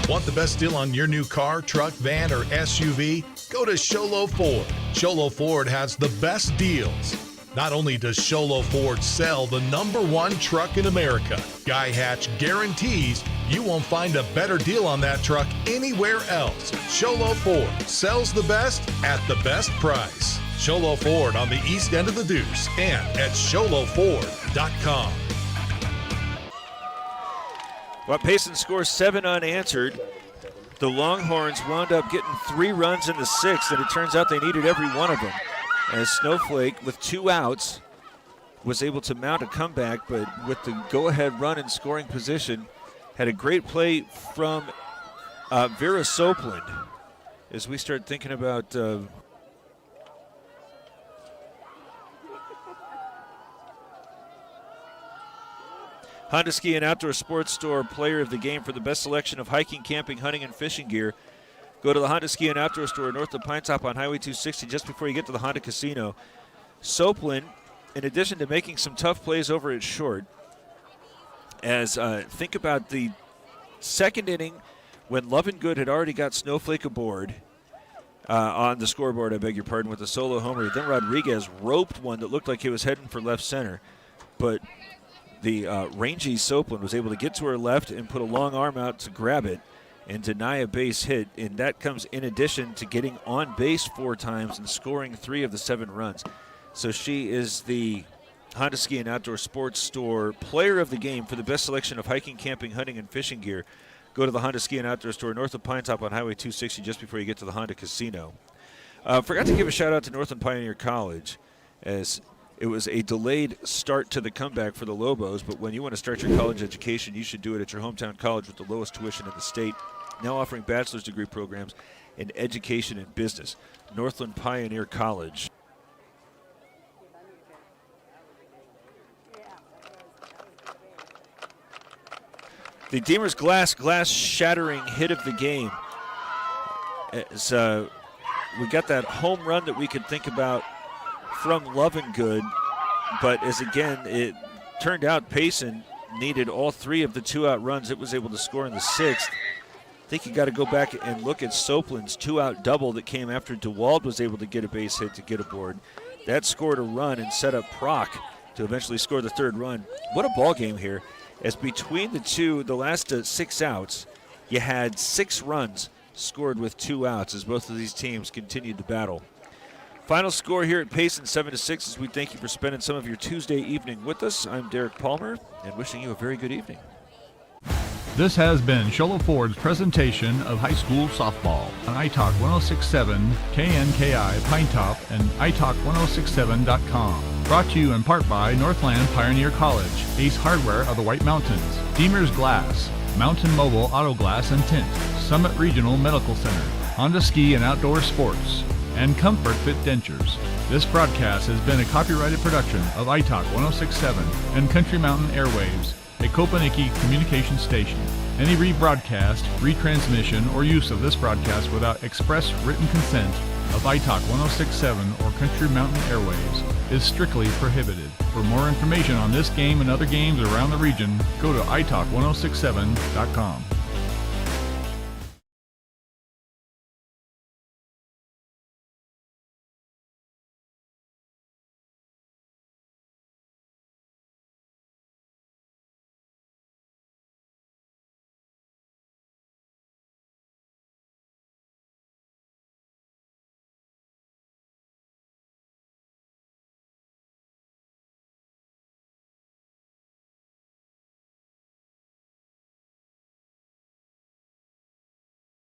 Want the best deal on your new car, truck, van, or SUV? Go to Show Low Ford. Show Low Ford has the best deals. Not only does Show Low Ford sell the #1 truck in America, Guy Hatch guarantees you won't find a better deal on that truck anywhere else. Show Low Ford sells the best at the best price. Show Low Ford on the east end of the Deuce and at showlowford.com. Well, Payson scores 7 unanswered. The Longhorns wound up getting 3 runs in the 6th, and it turns out they needed every one of them. As Snowflake, with 2 outs, was able to mount a comeback, but with the go-ahead run in scoring position, had a great play from Vera Soapland. As we start thinking about Honda Ski and Outdoor Sports Store Player of the Game for the best selection of hiking, camping, hunting, and fishing gear. Go to the Honda Ski and Outdoor Store north of Pine Top on Highway 260 just before you get to the Honda Casino. Soapland, in addition to making some tough plays over at short, as think about the second inning when Love and Good had already got Snowflake aboard on the scoreboard, I beg your pardon, with a solo homer. Then Rodriguez roped one that looked like he was heading for left center, but the rangy Soapland was able to get to her left and put a long arm out to grab it and deny a base hit, and that comes in addition to getting on base 4 times and scoring 3 of the 7 runs. So she is the Honda Ski and Outdoor Sports Store Player of the Game for the best selection of hiking, camping, hunting, and fishing gear. Go to the Honda Ski and Outdoor Store north of Pine Top on Highway 260 just before you get to the Honda Casino. Forgot to give a shout out to Northland Pioneer College, as it was a delayed start to the comeback for the Lobos, but when you want to start your college education, you should do it at your hometown college with the lowest tuition in the state, now offering bachelor's degree programs in education and business. Northland Pioneer College. The Deemer's glass shattering hit of the game. As, we got that home run that we could think about from Love and Good, but as again, it turned out Payson needed all 3 of the 2-out runs it was able to score in the 6th. I think you got to go back and look at Soapland's 2-out double that came after DeWald was able to get a base hit to get aboard. That scored a run and set up Proc to eventually score the 3rd run. What a ball game here, as between the last 6 outs, you had 6 runs scored with 2 outs as both of these teams continued to battle. Final score here at Pacin, 7-6, as we thank you for spending some of your Tuesday evening with us. I'm Derek Palmer, and wishing you a very good evening. This has been Sholo Ford's presentation of high school softball on iTalk 106.7, KNKI Pine Top, and iTalk1067.com. Brought to you in part by Northland Pioneer College, Ace Hardware of the White Mountains, Deemer's Glass, Mountain Mobile Auto Glass and Tint, Summit Regional Medical Center, Honda Ski and Outdoor Sports, and Comfort Fit Dentures. This broadcast has been a copyrighted production of iTalk 106.7 and Country Mountain Airwaves, a Kopaniki communication station. Any rebroadcast, retransmission, or use of this broadcast without express written consent of iTalk 106.7 or Country Mountain Airwaves is strictly prohibited. For more information on this game and other games around the region, go to iTalk1067.com.